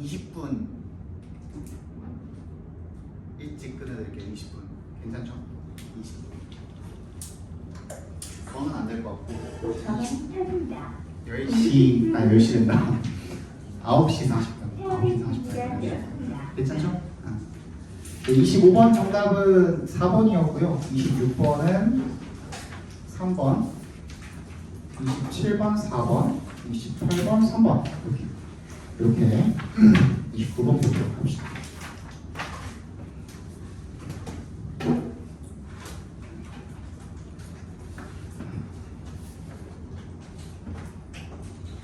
20분 일찍 끊어드릴게요. 20분 괜찮죠? 20분 저는 안 될 것 같고 저는 탑니다. 10시, 아니 10시 된다 9시 40분 9시 40분 괜찮죠? 25번 정답은 4번이었고요 26번은 3번 27번 4번 28번 3번 이렇게 29번 보도록 합시다.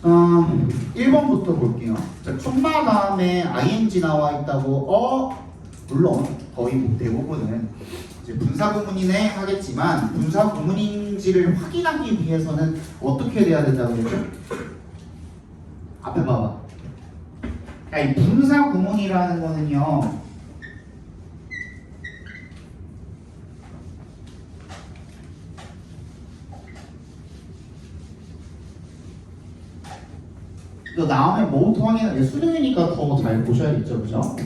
어, 1번부터 볼게요. 자, 콤마 다음에 ing 나와 있다고 물론 거의 대부분은 이제 분사구문이네 하겠지만 분사구문인지를 확인하기 위해서는 어떻게 돼야 된다고 그랬죠? 앞에 봐봐. 이 분사구문이라는 거는요. 이거 나오면 뭐부터 확인해? 수능이니까 더 잘 보셔야겠죠, 그죠?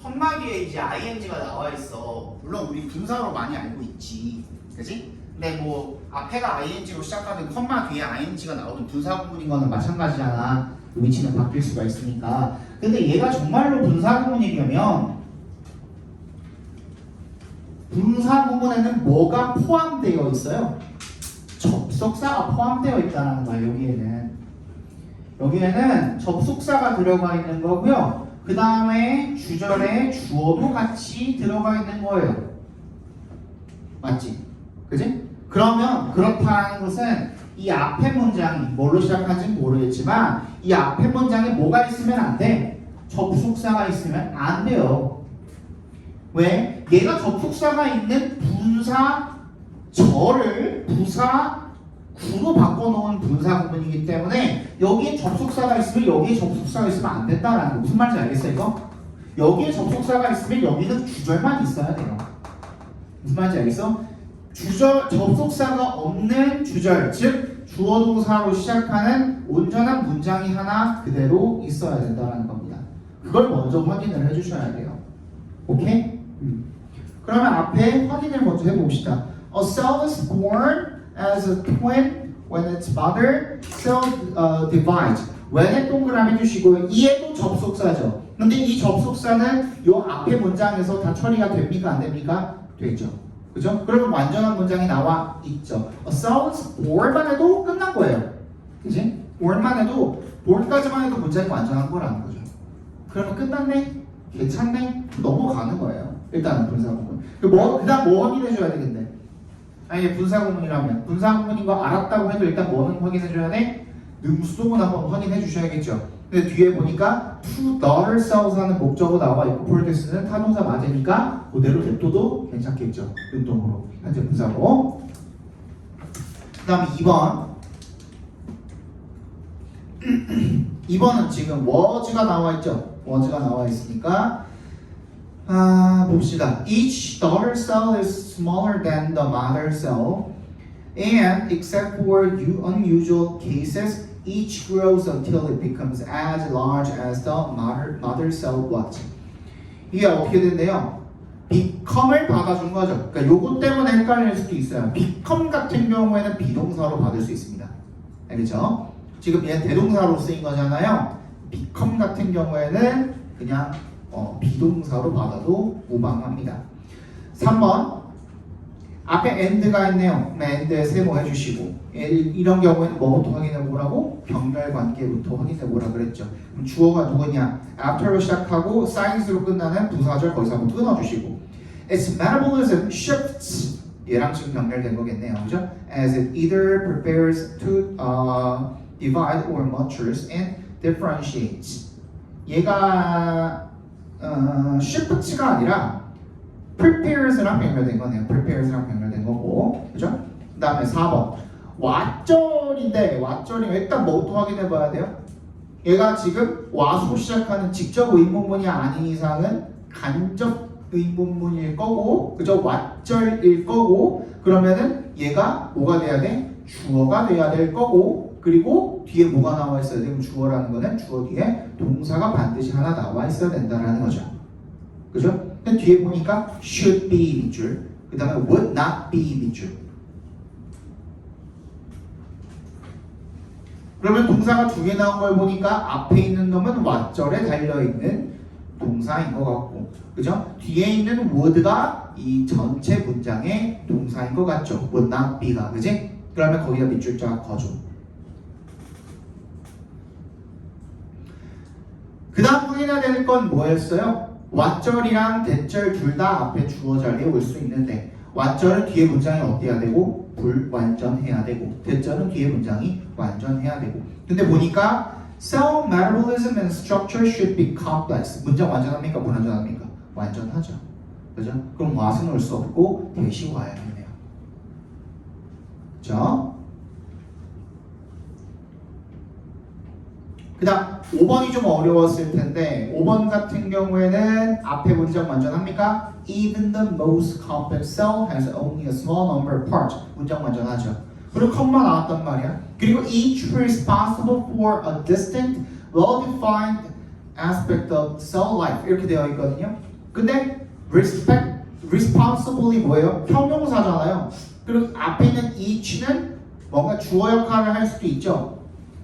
컴마 뒤에 이제 ing가 나와 있어. 물론 우리 분사로 많이 알고 있지, 그지? 근데 뭐 앞에가 ing로 시작하든 컴마 뒤에 ing가 나오든 분사구문인 거는 마찬가지잖아. 위치는 바뀔 수가 있으니까. 근데 얘가 정말로 분사구문이려면 분사구문에는 뭐가 포함되어 있어요? 접속사가 포함되어 있다는 거예요. 여기에는 접속사가 들어가 있는 거고요. 그 다음에 주절에 주어도 같이 들어가 있는 거예요. 맞지? 그지? 그러면 그렇다는 것은 이 앞에 문장이 뭘로 시작하는지 모르겠지만 이 앞에 문장에 뭐가 있으면 안 돼? 접속사가 있으면 안 돼요. 왜? 얘가 접속사가 있는 분사절을 부사구로 바꿔놓은 분사구문이기 때문에 여기에 접속사가 있으면 여기에 접속사가 있으면 안 된다라는 거. 무슨 말인지 알겠어요 이거? 여기에 접속사가 있으면 여기는 주절만 있어야 돼요. 무슨 말인지 알겠어? 접속사가 없는 주절, 즉 주어 동사로 시작하는 온전한 문장이 하나 그대로 있어야 된다는 겁니다. 그걸 먼저 확인을 해주셔야 돼요. 오케이? 그러면 앞에 확인을 먼저 해봅시다. A cell is born as a twin when its mother cell divides. when에 동그라미 해주시고요. 이에도 접속사죠. 근데 이 접속사는 이 앞에 문장에서 다 처리가 됩니까? 안 됩니까? 되죠. 그죠? 그러면 완전한 문장이 나와 있죠. A cell is born만 해도 끝난 거예요. 그지? born만 해도 born까지만 해도 문장이 완전한 거라는 거죠. 그러면 끝났네? 괜찮네? 넘어가는 거예요. 일단은 분사구문. 그 다음 뭐 확인해줘야 되겠네? 아니 분사구문이라면 분사구문인 거 알았다고 해도 일단 뭐는 확인해줘야 돼? 능수동은 한번 확인해주셔야겠죠. 근데 뒤에 보니까 to daughter cells 하는 목적어 나와 있고 폴데스는 타동사 맞으니까 그대로 냅둬도 괜찮겠죠. 능동으로 현재 분사고. 그 다음에 2번 2번은 지금 was가 나와 있죠. was가 나와 있으니까 봅시다. Each daughter cell is smaller than the mother cell, and except for unusual cases, each grows until it becomes as large as the mother cell was. 이게 어떻게 된대요? become을 받아준 거죠. 그러니까 요거 때문에 헷갈릴 수도 있어요. become 같은 경우에는 비동사로 받을 수 있습니다. 알겠죠? 지금 얘는 대동사로 쓰인 거잖아요. become 같은 경우에는 그냥 비동사로 받아도 무방합니다. 3번 앞에 and가 있네요. and에 세모 해주시고 이런 경우에는 뭐부터 확인해보라고? 병렬 관계부터 해보라 그랬죠. 그럼 주어가 누구냐? after로 시작하고 since로 끝나는 부사절 거기서 한번 끊어주시고 its metabolism shifts 얘랑 지금 연결된 거겠네요. 그죠? as it either prepares to divide or matures and differentiates. 얘가 shift가 아니라 prepares랑 연결된 거네요. prepares랑 연결된 거고, 그죠? 그 다음에 4번 왓절인데 왓절이면 일단 뭐부터 확인해 봐야 돼요? 얘가 지금 와수로 시작하는 직접 의문문이 아닌 이상은 간접 의문문일 거고, 그죠? 왓절일 거고, 그러면은 얘가 뭐가 돼야 돼? 주어가 돼야 될 거고, 그리고 뒤에 뭐가 나와 있어야 돼? 그럼 주어라는 거는 주어 뒤에 동사가 반드시 하나 나와 있어야 된다라는 거죠. 그죠? 근데 뒤에 보니까 should be 밑줄, 그 다음에 would not be 밑줄. 그러면 동사가 두 개 나온 걸 보니까 앞에 있는 놈은 what절에 달려있는 동사인 것 같고, 그죠? 뒤에 있는 would가 이 전체 문장의 동사인 것 같죠? would not be가, 그지? 그러면 거기다 밑줄 쫙 거줘. 그 다음 확인해야 될 건 뭐였어요? what절이랑 that절 둘 다 앞에 주어 자리에 올 수 있는데 what절은 뒤에 문장이 어때야 되고 불완전해야 되고 that절은 뒤에 문장이 완전해야 되고. 근데 보니까 cell metabolism and structure should be complex. 문장 완전합니까? 불완전합니까? 완전하죠. 그죠? 그럼 what은 올 수 없고 that이 와야겠네요. 그죠? 그 다음 5번이 좀 어려웠을 텐데 5번 같은 경우에는 앞에 문장 완전합니까? Even the most complex cell has only a small number of parts. 문장 완전하죠. 그리고 컴마 나왔단 말이야. 그리고 each responsible for a distinct, well-defined aspect of cell life. 이렇게 되어 있거든요. 근데 responsibly 뭐예요? 형용사잖아요. 그리고 앞에 있는 each는 뭔가 주어 역할을 할 수도 있죠.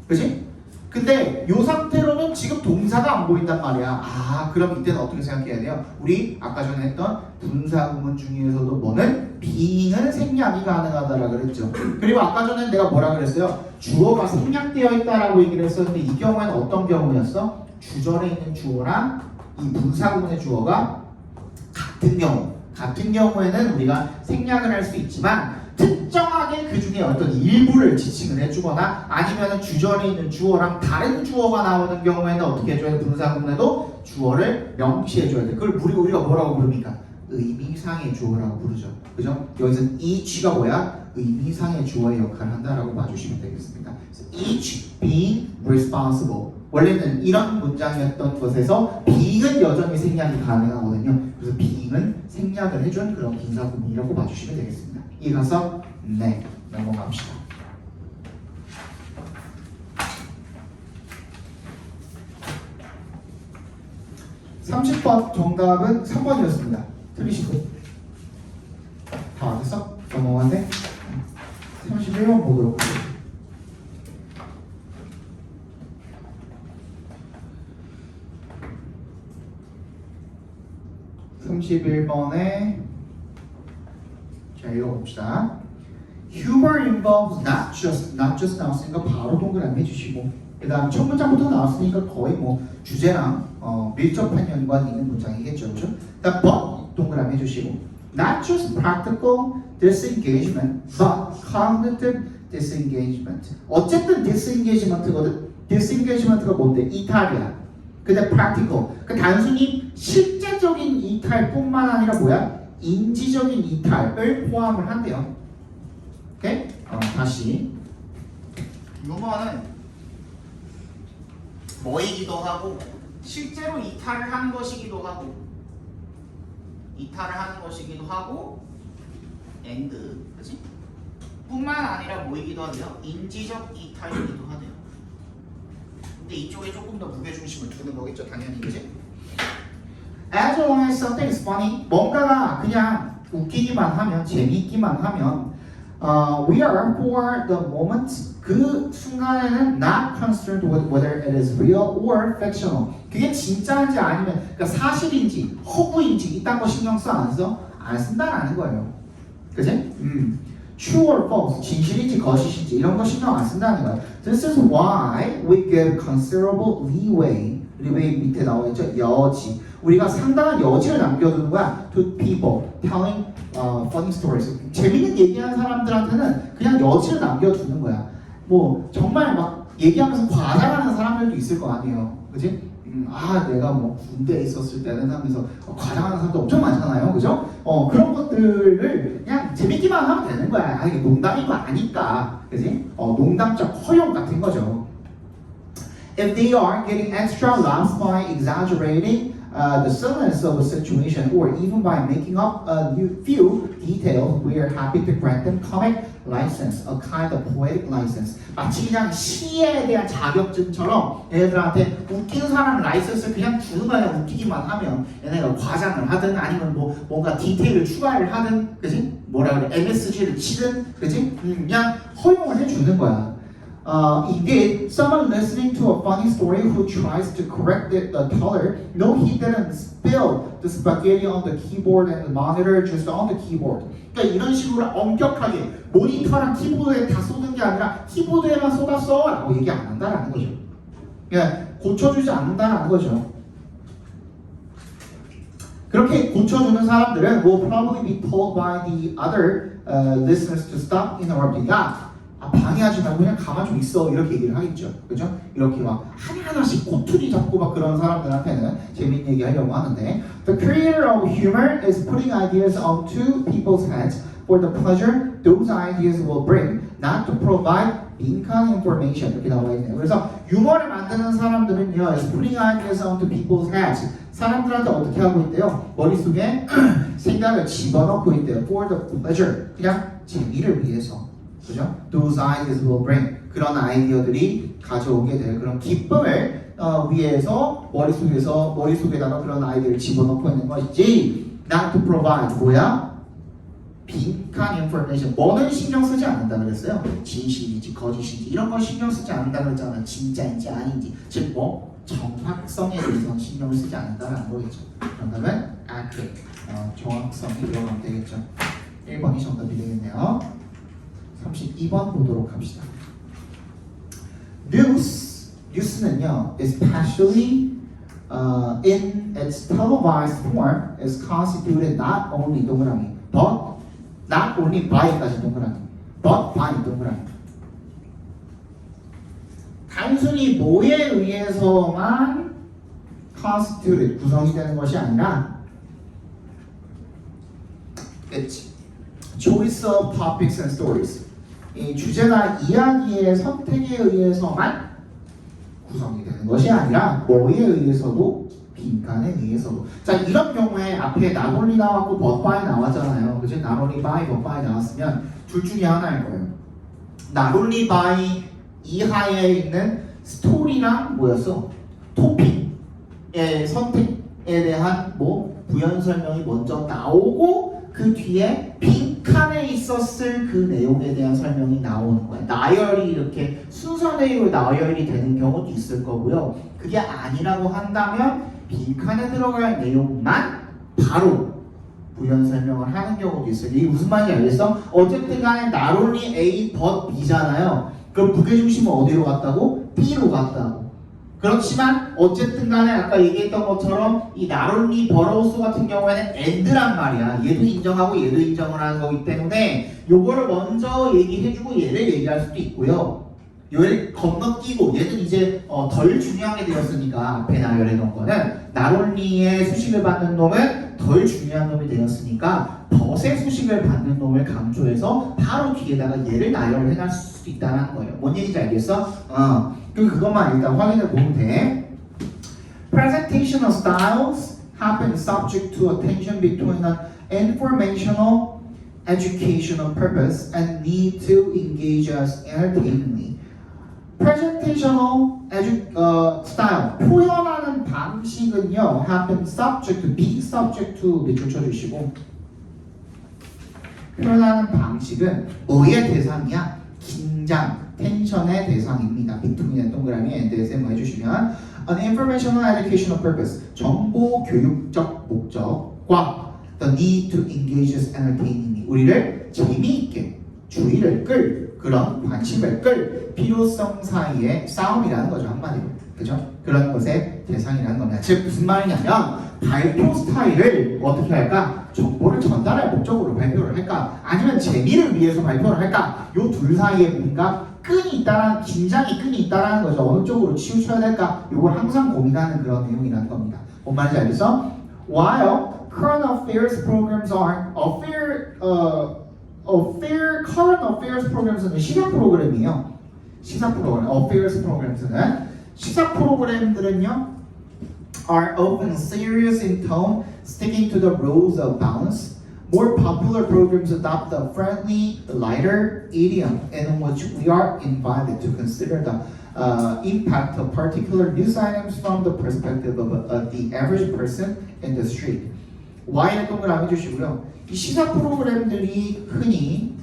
그치? 근데 이 상태로는 지금 동사가 안 보인단 말이야. 아, 그럼 이때는 어떻게 생각해야 돼요? 우리 아까 전에 했던 분사구문 중에서도 뭐는 being은 생략이 가능하다라 그랬죠. 그리고 아까 전에 내가 뭐라 그랬어요? 주어가 생략되어 있다라고 얘기를 했었는데 이 경우에는 어떤 경우였어? 주절에 있는 주어랑 이 분사구문의 주어가 같은 경우. 같은 경우에는 우리가 생략을 할 수 있지만 특정하게 그 중에 어떤 일부를 지칭을 해주거나 아니면 주절에 있는 주어랑 다른 주어가 나오는 경우에는 어떻게 해줘야 돼? 분사구문에도 주어를 명시해줘야 돼. 그걸 우리가 뭐라고 부릅니까? 의미상의 주어라고 부르죠. 그죠? 여기서 each가 뭐야? 의미상의 주어의 역할을 한다라고 봐주시면 되겠습니다. each being responsible. 원래는 이런 문장이었던 것에서 being은 여전히 생략이 가능하거든요. 그래서 being은 생략을 해준 그런 분사구문이라고 봐주시면 되겠습니다. 이어서 네, 넘어갑시다. 30번 정답은 3번이었습니다. 틀리시고 다 맞았어? 넘어가네. 31번 보도록 하겠습니다. 31번에 자 읽어봅시다. Humor involves not just 나왔으니까 바로 동그라미 해주시고 그 다음 첫 문장부터 나왔으니까 거의 뭐 주제랑 밀접한 연관이 있는 문장이겠죠. 그렇죠? but 동그라미 해주시고 not just practical disengagement but cognitive disengagement. 어쨌든 disengagement거든. disengagement가 뭔데? 이탈이야. 근데 practical 그 단순히 실제적인 이탈뿐만 아니라 뭐야? 인지적인 이탈을 포함을 한대요. 오케이? 다시 유머는 뭐이기도 하고 실제로 이탈을 하는 것이기도 하고 and 그치? 뿐만 아니라 뭐이기도 하대요? 인지적 이탈이기도 하대요. 근데 이쪽에 조금 더 무게중심을 두는 거겠죠, 당연히. 그치? As long as something is funny, 뭔가가 그냥 웃기기만 하면, 재미있기만 하면 we are for the moment, 그 순간에는 not concerned with whether it is real or fictional. 그게 진짜인지 아니면 그러니까 사실인지 허구인지 이딴 거 신경 써 안 써? 안 쓴다라는 거예요. 그치? True or false, 진실인지 거짓인지 이런 거 신경 안 쓴다는 거예요. This is why we give considerable leeway. leeway 밑에 나와 있죠? 여지. 우리가 상당한 여지를 남겨두는 거야. To people telling funny stories. 재밌는 얘기하는 사람들한테는 그냥 여지를 남겨두는 거야. 뭐 정말 막 얘기하면서 과장하는 사람들도 있을 거 아니에요. 그치? 내가 뭐 군대에 있었을 때는 하면서 과장하는 사람도 엄청 많잖아요. 그죠? 그런 것들을 그냥 재밌기만 하면 되는 거야. 이게 농담인 거 아니까. 그지? 농담적 허용 같은 거죠. If they are getting extra laughs by exaggerating the suddenness of a situation, or even by making up a few details, we are happy to grant them comic license, a kind of poetic license. 마치 그냥 시에 대한 자격증처럼 얘네들한테 웃기는 사람 라이센스를 그냥 주는 거야. 웃기기만 하면 얘네가 과장을 하든 아니면 뭐 뭔가 디테일을 추가를 하든, 그지? 뭐라 그래? MSG를 치든, 그지? 그냥 허용을 해주는 거야. Indeed, someone listening to a funny story who tries to correct the color, no, he didn't spill the spaghetti on the keyboard and the monitor, just on the keyboard. 그러니까 이런 식으로 엄격하게 모니터랑 키보드에 다 쏟은 게 아니라 키보드에만 쏟았어 라고 얘기 안 한다라는 거죠. 그러니까 고쳐주지 않는다라는 거죠. 그렇게 고쳐주는 사람들은 will probably be told by the other listeners to stop interrupting. 방해하지 말고 그냥 가만 좀 있어 이렇게 얘기를 하겠죠. 그죠? 이렇게 막 하나하나씩 꼬투리 잡고 막 그런 사람들한테는 재밌는 얘기 하려고 하는데 The creator of humor is putting ideas onto people's heads for the pleasure those ideas will bring, not to provide 빈칸 information. 이렇게 나와 있네요. 그래서 유머를 만드는 사람들은요 is putting ideas onto people's heads. 사람들한테 어떻게 하고 있대요? 머릿속에 생각을 집어넣고 있대요. For the pleasure. 그냥 재미를 위해서. 그죠? Those ideas will bring. 그런 아이디어들이 가져오게 될 그런 기쁨을 위해서 머릿속에다가 그런 아이디어를 집어넣고 있는 것이지. Not to provide. 뭐야? 빈칸 information. 뭐는 신경 쓰지 않는다 그랬어요. 진실인지 거짓인지 이런 걸 신경 쓰지 않는다 그랬잖아. 진짜인지 아닌지. 즉 뭐 정확성에 대해서 신경을 쓰지 않는다라는 거겠죠. 정답은 accurate. 정확성이 들어가면 되겠죠. 1번이 정답이 되겠네요. 32번 보도록 합시다. News는요 is partially in its televised form is constituted not only 동그라미 but not only by까지 동그라미 but by 동그라미. 단순히 뭐에 의해서만 constituted 구성이 되는 것이 아니라 it's choice of topics and stories. 이 주제나 이야기의 선택에 의해서만 구성이 되는 것이 아니라 뭐에 의해서도 빈칸에 의해서도. 자 이런 경우에 앞에 not only 나왔고 but by 나왔잖아요. 그죠? not only by but by 나왔으면 둘 중에 하나일 거예요. not only by 이하에 있는 스토리랑 뭐였어? 토픽의 선택에 대한 뭐 부연 설명이 먼저 나오고 그 뒤에 빈칸에 있었을 그 내용에 대한 설명이 나오는 거예요. 나열이 이렇게 순서대로 나열이 되는 경우도 있을 거고요. 그게 아니라고 한다면 빈칸에 들어갈 내용만 바로 부연 설명을 하는 경우도 있어요. 이게 무슨 말인지 알겠어? 어쨌든 간에 not only A but B잖아요. 그럼 무게중심은 어디로 갔다고? B로 갔다고. 그렇지만 어쨌든 간에 아까 얘기했던 것처럼 이 not only but also 같은 경우에는 and란 말이야. 얘도 인정하고 얘도 인정을 하는 거기 때문에 요거를 먼저 얘기해주고 얘를 얘기할 수도 있고요. 얘를 건너뛰고 얘는 이제 덜 중요하게 되었으니까 앞에 나열해놓은 거는 not only의 수식을 받는 놈은 덜 중요한 놈이 되었으니까 but의 수식을 받는 놈을 강조해서 바로 뒤에다가 얘를 나열을 해놨을 수도 있다는 거예요. 뭔 얘기인지 알겠어? 그것만 일단 확인해 보면 돼. Presentational styles have been subject to a tension between an informational, educational purpose and need to engage us entertainingly. Presentational style, 표현하는 방식은요, have been subject to, be subject to 밑줄 쳐주시고, 표현하는 방식은 뭐의 대상이야? 긴장, 텐션의 대상입니다. between의 동그라미 and에서 뭐 해주시면 an informational educational purpose, 정보 교육적 목적과 the need to engage us entertainingly, 우리를 재미있게 주의를 끌 그런 관심을 끌 필요성 사이의 싸움이라는 거죠. 한마디로. 그죠? 그런 것의 대상이라는 겁니다. 즉 무슨 말이냐면 발표 스타일을 어떻게 할까? 정보를 전달할 목적으로 발표를 할까? 아니면 재미를 위해서 발표를 할까? 요 둘 사이에 뭔가 끈이 있다라는, 긴장의 끈이 있다라는 거죠. 어느 쪽으로 치우쳐야 될까? 요걸 항상 고민하는 그런 내용이라는 겁니다. 뭔 말인지 알겠어? While current affairs programs are current affairs 프로그램은 시사 프로그램이에요. 시사 프로그램, affairs 프로그램은 시사 프로그램들은요 are often serious in tone, sticking to the rules of balance. More popular programs adopt the friendly, lighter idiom in which we are invited to consider the impact of particular news items from the perspective of the average person in the street. Y에 동그라미 주시고요. 이 시사 프로그램들이 흔히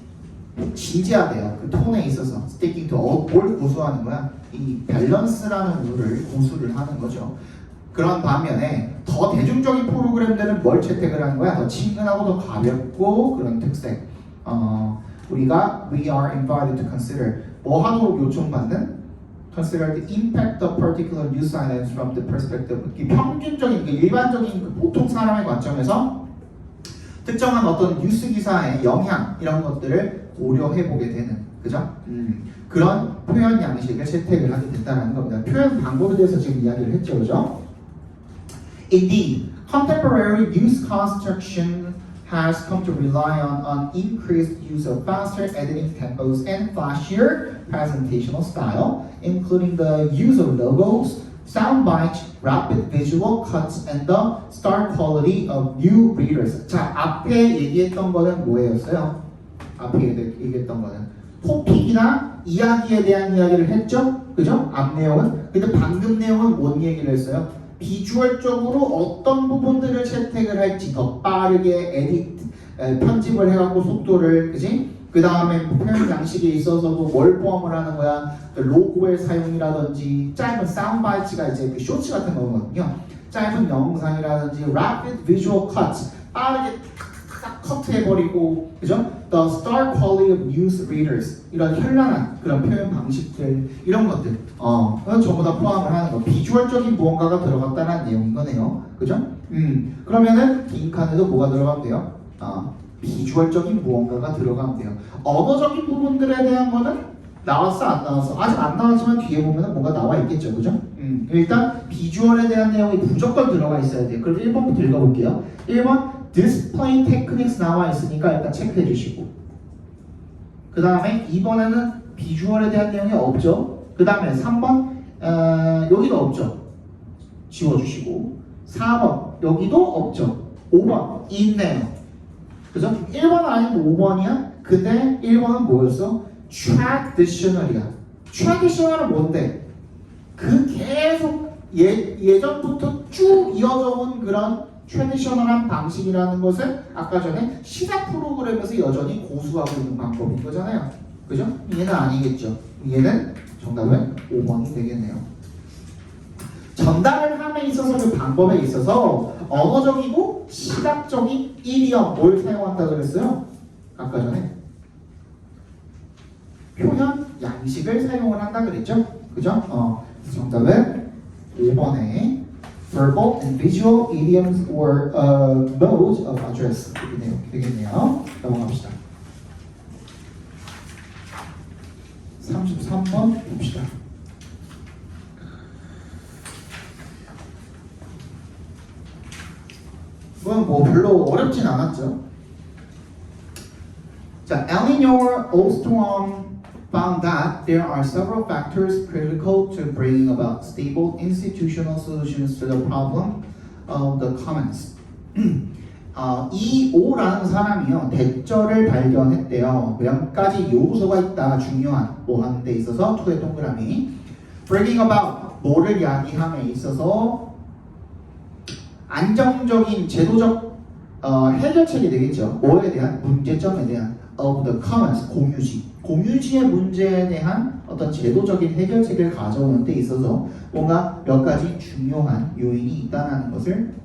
진지하대요. 그 톤에 있어서 sticking to 뭘 고수하는 거야? 이 밸런스라는 룰을 고수를 하는 거죠. 그런 반면에 더 대중적인 프로그램들은 뭘 채택을 하는 거야? 더 친근하고 더 가볍고 그런 특색. 우리가 we are invited to consider 뭐 하도록 요청받는 consider the impact of particular news items from the perspective 평균적인 일반적인 그 보통 사람의 관점에서 특정한 어떤 뉴스 기사의 영향 이런 것들을 고려해 보게 되는 그죠? 그런 표현 양식을 채택을 하게 된다는 겁니다. 표현 방법에 대해서 지금 이야기를 했죠, 그죠? Indeed, contemporary news construction has come to rely on increased use of faster editing tempos and flashier presentational style, including the use of logos, sound bites, rapid visual cuts, and the star quality of new readers. 자, 앞에 얘기했던 거는 뭐였어요? 앞에 얘기했던 거는 토픽이나 이야기에 대한 이야기를 했죠? 그죠? 앞 내용은. 근데 방금 내용은 뭔 얘기를 했어요? 비주얼적으로 어떤 부분들을 채택을 할지 더 빠르게 편집을 해갖고 속도를 그지? 그 다음에 표현 양식에 있어서도 뭘 포함을 하는 거야? 로고의 사용이라든지 짧은 사운드바이트가 이제 그 쇼츠 같은 거거든요. 짧은 영상이라든지 rapid visual cuts 빠르게 탁탁 커트해버리고 그죠? The star quality of news readers 이런 현란한 그런 표현 방식들 이런 것들 그건 전부 다 포함을 하는 거. 비주얼적인 무언가가 들어갔다는 내용인 거네요. 그죠? 그러면은 빈칸에도 뭐가 들어가면 돼요? 비주얼적인 무언가가 들어가면 돼요. 언어적인 부분들에 대한 거는 나왔어 안 나왔어? 아직 안 나왔지만 뒤에 보면은 뭔가 나와 있겠죠, 그죠? 일단 비주얼에 대한 내용이 무조건 들어가 있어야 돼요. 그럼 1번부터 읽어볼게요. 1번 display techniques 나와 있으니까 일단 체크해 주시고 그 다음에 2번에는 비주얼에 대한 내용이 없죠. 그 다음에 3번 여기도 없죠. 지워주시고 4번 여기도 없죠. 5번 있네요. 그죠? 1번 아니면 5번이야? 근데 1번은 뭐였어? traditional이야. traditional은 뭔데? 그 계속 예전부터 쭉 이어져 온 그런 트래디셔널한 방식이라는 것을 아까 전에 시사 프로그램에서 여전히 고수하고 있는 방법인 거잖아요. 그죠? 얘는 아니겠죠. 얘는 정답은 5번이 되겠네요. 전달을 함에 있어서 그 방법에 있어서 언어적이고 시각적인 이디엄 뭘 사용한다 그랬어요? 아까 전에 표현 양식을 사용을 한다 그랬죠? 그죠? 정답은 5번에 verbal and visual idioms or modes of address 되겠네요. 넘어갑시다. 33번 봅시다. 이건 뭐 별로 어렵진 않았죠. 자, Eleanor Ostrom found that there are several factors critical to bringing about stable institutional solutions to the problem of the commons. 이 오라는 사람이요 대절을 발견했대요. 몇 가지 요소가 있다 중요한 뭐 하는 데 있어서 투의 동그라미 bringing about 뭐를 야기함에 있어서 안정적인 제도적 해결책이 되겠죠. 뭐에 대한 문제점에 대한 of the commons 공유지의 문제에 대한 어떤 제도적인 해결책을 가져오는 데 있어서 뭔가 몇 가지 중요한 요인이 있다는 것을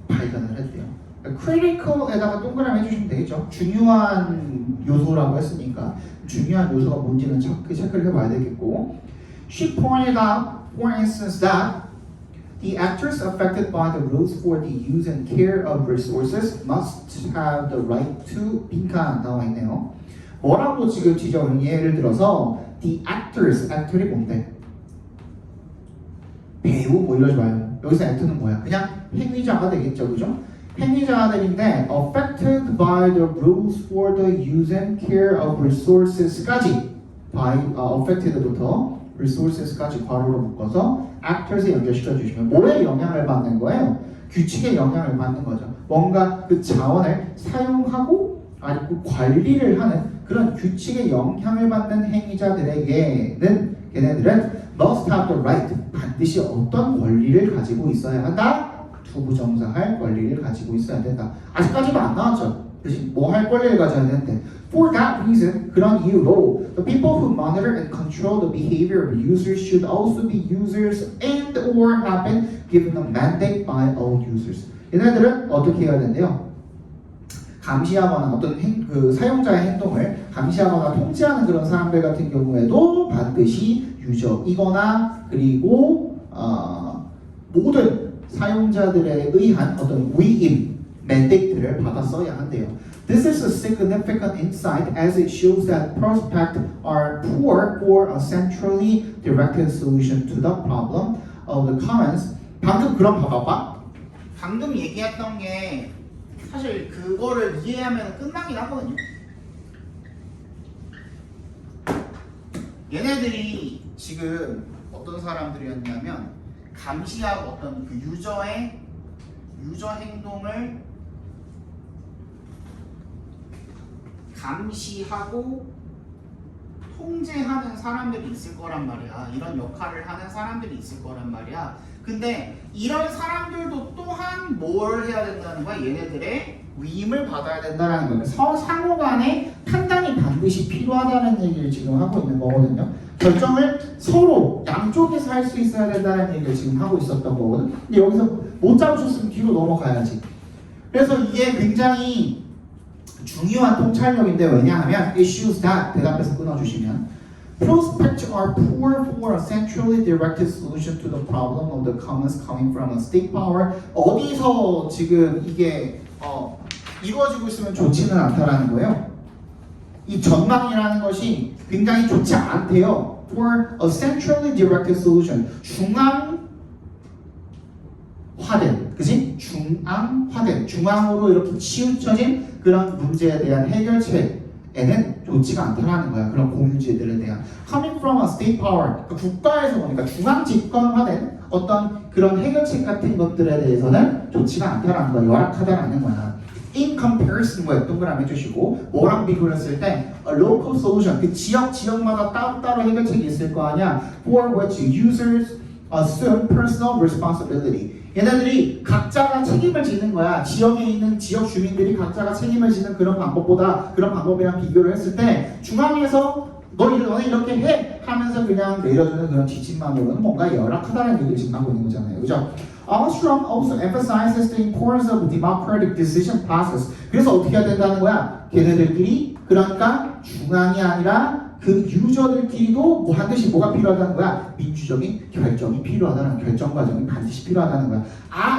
발견을 했대요. critical에다가 동그라미 해주시면 되겠죠. 중요한 요소라고 했으니까 중요한 요소가 뭔지는 체크를 해봐야 되겠고 She pointed out, for instance, that the actors affected by the rules for the use and care of resources must have the right to 빈칸 나와 있네요. 뭐라고 지금 지적을 예를 들어서 the actor이 뭔데? 배우 뭐 이러지 말고 여기서 actor는 뭐야? 그냥 행위자가 되겠죠, 그죠? 행위자들인데 affected by the rules for the use and care of resources까지 by affected부터 resources까지 괄호로 묶어서 actors에 연결시켜 주시면 뭐에 영향을 받는 거예요? 규칙에 영향을 받는 거죠. 뭔가 그 자원을 사용하고 아니고 관리를 하는 그런 규칙에 영향을 받는 행위자들에게는 걔네들은 must have the right 반드시 어떤 권리를 가지고 있어야 한다? 투부정사할 권리를 가지고 있어야 된다. 아직까지도 안 나왔죠. 그치? 뭐 할 권리를 가져야 되는데 For that reason, 그런 이유로 the people who monitor and control the behavior of users should also be users and or have been given a mandate by all users. 얘네들은 어떻게 해야 된대요? 감시하거나 어떤 그 사용자의 행동을 감시하거나 통제하는 그런 사람들 같은 경우에도 반드시 유저이거나 그리고 모든 사용자들에 의한 어떤 위임, mandate를 받아 써야 한대요. This is a significant insight as it shows that prospects are poor for a centrally directed solution to the problem of the commons. 방금 그럼 봐봐. 방금 얘기했던 게 사실 그거를 이해하면 끝나긴 하거든요. 얘네들이 지금 어떤 사람들이었냐면 감시하고 어떤 그 유저 행동을 감시하고 통제하는 사람들이 있을 거란 말이야. 이런 역할을 하는 사람들이 있을 거란 말이야. 근데 이런 사람들도 또한 뭘 해야 된다는 거야? 얘네들의 위임을 받아야 된다는 거예요. 상호 간의 판단이 반드시 필요하다는 얘기를 지금 하고 있는 거거든요. 결정을 서로 양쪽에서 할 수 있어야 된다는 얘기를 지금 하고 있었던 거거든. 근데 여기서 못 잡으셨으면 뒤로 넘어가야지. 그래서 이게 굉장히 중요한 통찰력인데 왜냐하면 issues that 대답해서 끊어주시면 prospects are poor for a centrally directed solution to the problem of the commons coming from a state power. 어디서 지금 이게 이루어지고 있으면 좋지는 않다라는 거예요. 이 전망이라는 것이 굉장히 좋지 않대요. For a centrally directed solution. 중앙화된, 그지? 중앙화된, 중앙으로 이렇게 치우쳐진 그런 문제에 대한 해결책에는 좋지가 않다라는 거야. 그런 공유지들에 대한. Coming from a state power. 그러니까 국가에서 보니까 중앙 집권화된 어떤 그런 해결책 같은 것들에 대해서는 좋지가 않다라는 거야. 열악하다라는 거야. In comparison with 동그라미 해주시고 뭐랑 비교를 했을 때 a local solution 그 지역마다 따로따로 해결책이 있을 거 아니야. For which users assume personal responsibility. 얘네들이 각자가 책임을 지는 거야. 지역에 있는 지역 주민들이 각자가 책임을 지는 그런 방법보다 그런 방법이랑 비교를 했을 때 중앙에서 너네 이렇게 해 하면서 그냥 내려주는 그런 지침만으로는 뭔가 열악하다는 얘기를 지금 하고 있는 거잖아요. 그죠? Armstrong also emphasizes the importance of democratic decision process. 그래서 어떻게 해야 된다는 거야? 걔네들끼리 그러니까 중앙이 아니라 그 유저들끼리도 반드시 뭐가 필요하다는 거야? 민주적인 결정이 필요하다는 결정 과정이 반드시 필요하다는 거야.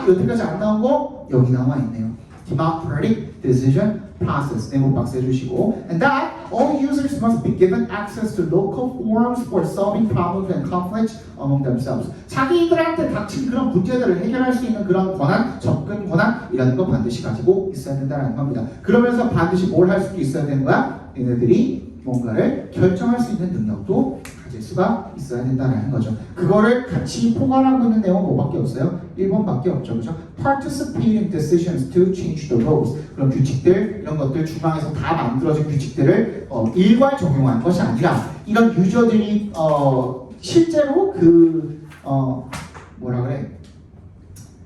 여태까지 안 나온 거 여기 나와 있네요. Democratic decision process. 네모 박스 해주시고 and that all users must be given access to local forums for solving problems and conflicts among themselves. 자기들한테 닥친 그런 문제들을 해결할 수 있는 그런 권한, 접근 권한이라는 거 반드시 가지고 있어야 된다는 겁니다. 그러면서 반드시 뭘 할 수도 있어야 되는 거야? 얘네들이 뭔가를 결정할 수 있는 능력도 가질 수가 있어야 된다는 거죠. 그거를 같이 포괄하고 있는 내용은 뭐밖에 없어요? 1번밖에 없죠. 그죠? Participating decisions to change the rules. 그런 규칙들, 이런 것들 중앙에서 다 만들어진 규칙들을 일괄 적용한 것이 아니라 이런 유저들이 실제로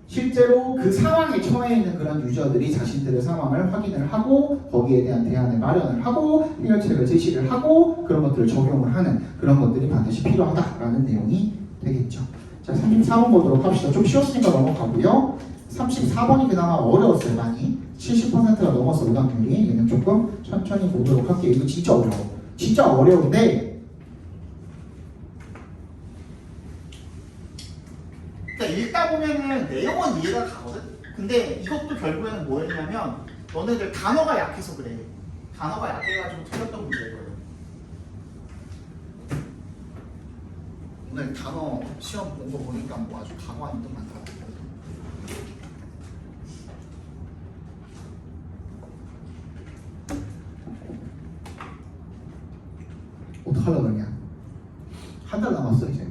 실제로 그 상황에 처해 있는 그런 유저들이 자신들의 상황을 확인을 하고 거기에 대한 대안을 마련을 하고 해결책을 제시를 하고 그런 것들을 적용을 하는 그런 것들이 반드시 필요하다라는 내용이 되겠죠. 자, 34번 보도록 합시다. 좀 쉬웠으니까 넘어가고요. 34번이 그나마 어려웠어요. 많이 70%가 넘었어. 오답률이. 얘는 조금 천천히 보도록 할게요. 이거 진짜 어려워. 진짜 어려운데 읽다 보면은 내용은 이해가 가거든? 근데 이것도 결국에는 뭐였냐면 너네들 단어가 약해서 그래. 단어가 약해가지고 틀렸던 문제거든. 오늘 단어 시험 본 거 보니까 뭐 아주 강화는 또 많더라고. 어떡하려고 그러냐. 한 달 남았어 이제.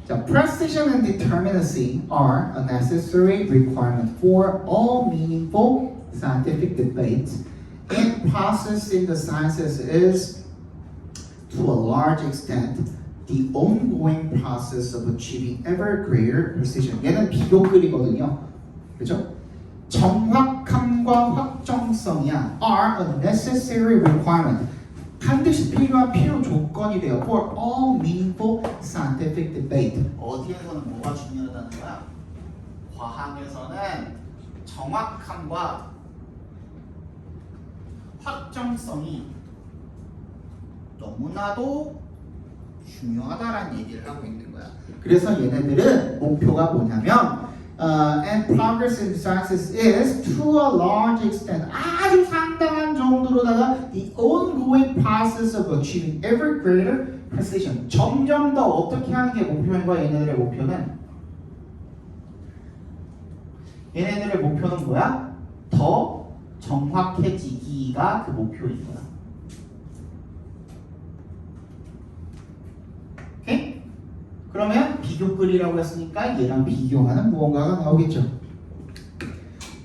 자, precision and determinacy are a necessary requirement for all meaningful scientific debate, and process in the sciences is, to a large extent, the ongoing process of achieving ever greater precision. 얘는 비교글이거든요. 그죠? 정확함과 확정성이야 are a necessary requirement. 반드시 필요한 필요 조건이 돼요. For all meaningful scientific debate. 어디에서는 뭐가 중요하다는 거야? 과학에서는 정확함과 확정성이 너무나도 중요하다라는 얘기를 하고 있는 거야. 그래서 얘네들은 목표가 뭐냐면 and progress in sciences is to a large extent 아주 상당한 정도로다가 the ongoing process of achieving ever greater precision. 점점 더 어떻게 하는 게 목표인 거야? 얘네들의 목표는 뭐야? 더 정확해지기가 그 목표인 거야. 오케이? 그러면 비교글이라고 했으니까 얘랑 비교하는 무언가가 나오겠죠.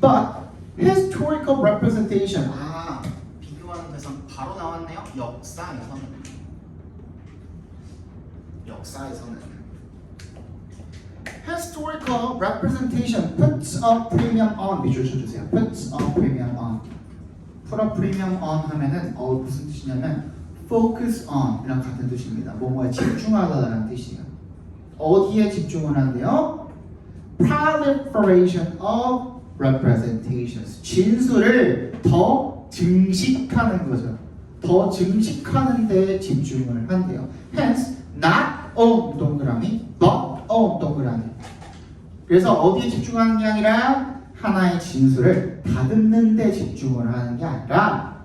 But historical representation. 비교하는 대상 바로 나왔네요. 역사에서는 historical representation puts a premium on. 밑줄 쳐주세요. puts a premium on. put a premium on 하면은 무슨 뜻이냐면 focus on 이랑 같은 뜻입니다. 뭐뭐에 집중하다라는 뜻이에요. 어디에 집중을 한대요? proliferation of representations. 진술을 더 증식하는 거죠. 더 증식하는 데 집중을 한대요. Hence, not a 동그라미, but a 동그라미. 그래서 어디에 집중하는 게 아니라 하나의 진술을 다듬는 데 집중을 하는 게 아니라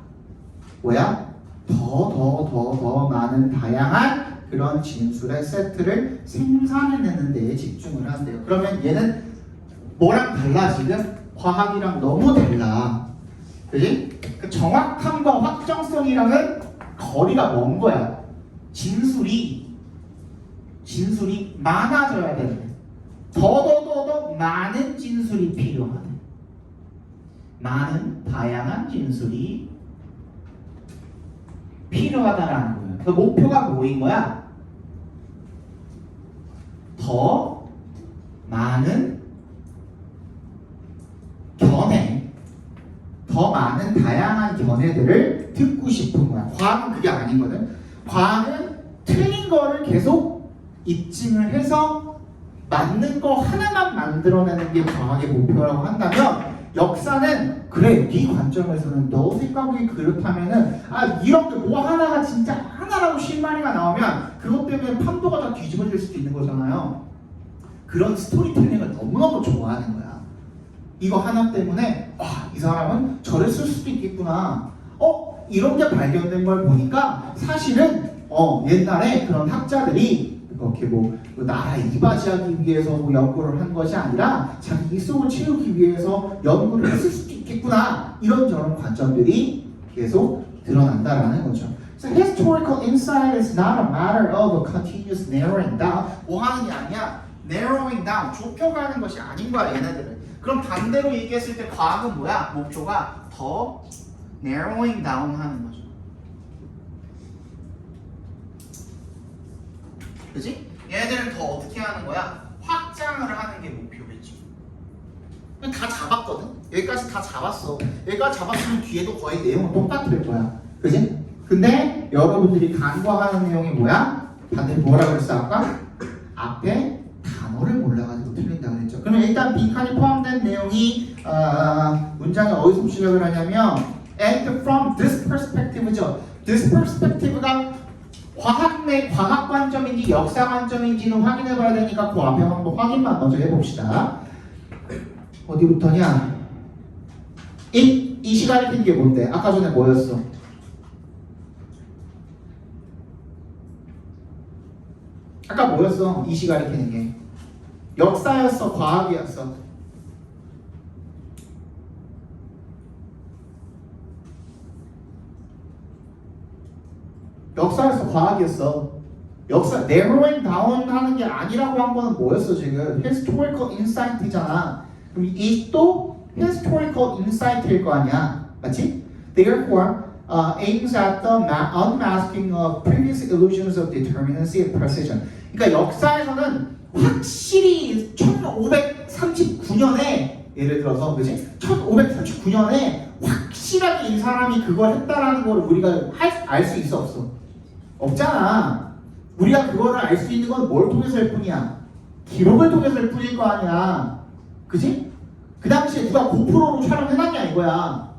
뭐야? 더 많은 다양한 그런 진술의 세트를 생산해내는 데에 집중을 한대요. 그러면 얘는 뭐랑 달라 지금? 과학이랑 너무 달라. 그지? 그 정확함과 확정성이랑은 거리가 먼 거야. 진술이 많아져야 되는데 더 많은 진술이 필요하대. 많은 다양한 진술이 필요하다라는 거예요. 그 목표가 뭐인 거야? 더 많은 견해, 더 많은 다양한 견해들을 듣고 싶은 거야. 과학은 그게 아니거든. 과학은 틀린 거를 계속 입증을 해서 맞는 거 하나만 만들어내는 게 과학의 목표라고 한다면, 역사는 그래, 네 관점에서는 너 생각이 그렇다면은 이런 게 뭐 하나가 진짜 하나라고 실마리가 나오면 그것 때문에 판도가 다 뒤집어질 수도 있는 거잖아요. 그런 스토리텔링을 너무너무 좋아하는 거야. 이거 하나 때문에 이 사람은 저랬을 수도 있겠구나. 이런 게 발견된 걸 보니까 사실은 옛날에 그런 학자들이 이렇게 나라 이바지하기 위해서 연구를 한 것이 아니라 자기 입속을 채우기 위해서 연구를 했을 수도 있겠구나. 이런저런 관점들이 계속 드러난다라는 거죠. So historical insight is not a matter of a continuous narrowing down. 뭐 하는 게 아니야. narrowing down, 좁혀가는 것이 아닌 거야, 얘네들은. 그럼 반대로 얘기했을 때 과학은 뭐야? 목표가 더 narrowing down 하는 거죠. 그치? 얘네들은 더 어떻게 하는 거야? 확장을 하는 게 목표겠지. 다 잡았거든? 여기까지 다 잡았어. 여기까지 잡았으면 뒤에도 거의 내용은 똑같을 거야. 그치? 근데 여러분들이 간과하는 내용이 뭐야? 다들 뭐라 그랬어 아까? 앞에 단어를 몰라가지고 틀린다고 했죠. 그러면 일단 빈칸이 포함된 내용이 문장이 어디서 시작을 하냐면 and from this perspective죠. this perspective가 과학 내 과학 관점인지 역사 관점인지는 확인해 봐야 되니까 그 앞에 한번 확인만 먼저 해봅시다. 어디부터냐? 이 시간이 낀 게 뭔데? 아까 전에 뭐였어? 아까 뭐였어? 이 시간이 켜는 게 역사였어? 과학이었어? 역사에서 과학이었어. 역사 narrowing down 하는 게 아니라고 한 거는 뭐였어 지금? historical insight이잖아. 그럼 이 또 historical insight일 거 아니야, 맞지? Therefore, aims at the unmasking of previous illusions of determinacy and precision. 그러니까 역사에서는 확실히 1539년에 예를 들어서 그지? 1539년에 확실하게 이 사람이 그걸 했다라는 걸 우리가 알 수 있어 없어? 없잖아. 우리가 그거를 알 수 있는 건 뭘 통해서일 뿐이야? 기록을 통해서일 뿐일 거 아니야. 그지? 그 당시에 누가 고프로로 촬영해놨냐 이거야.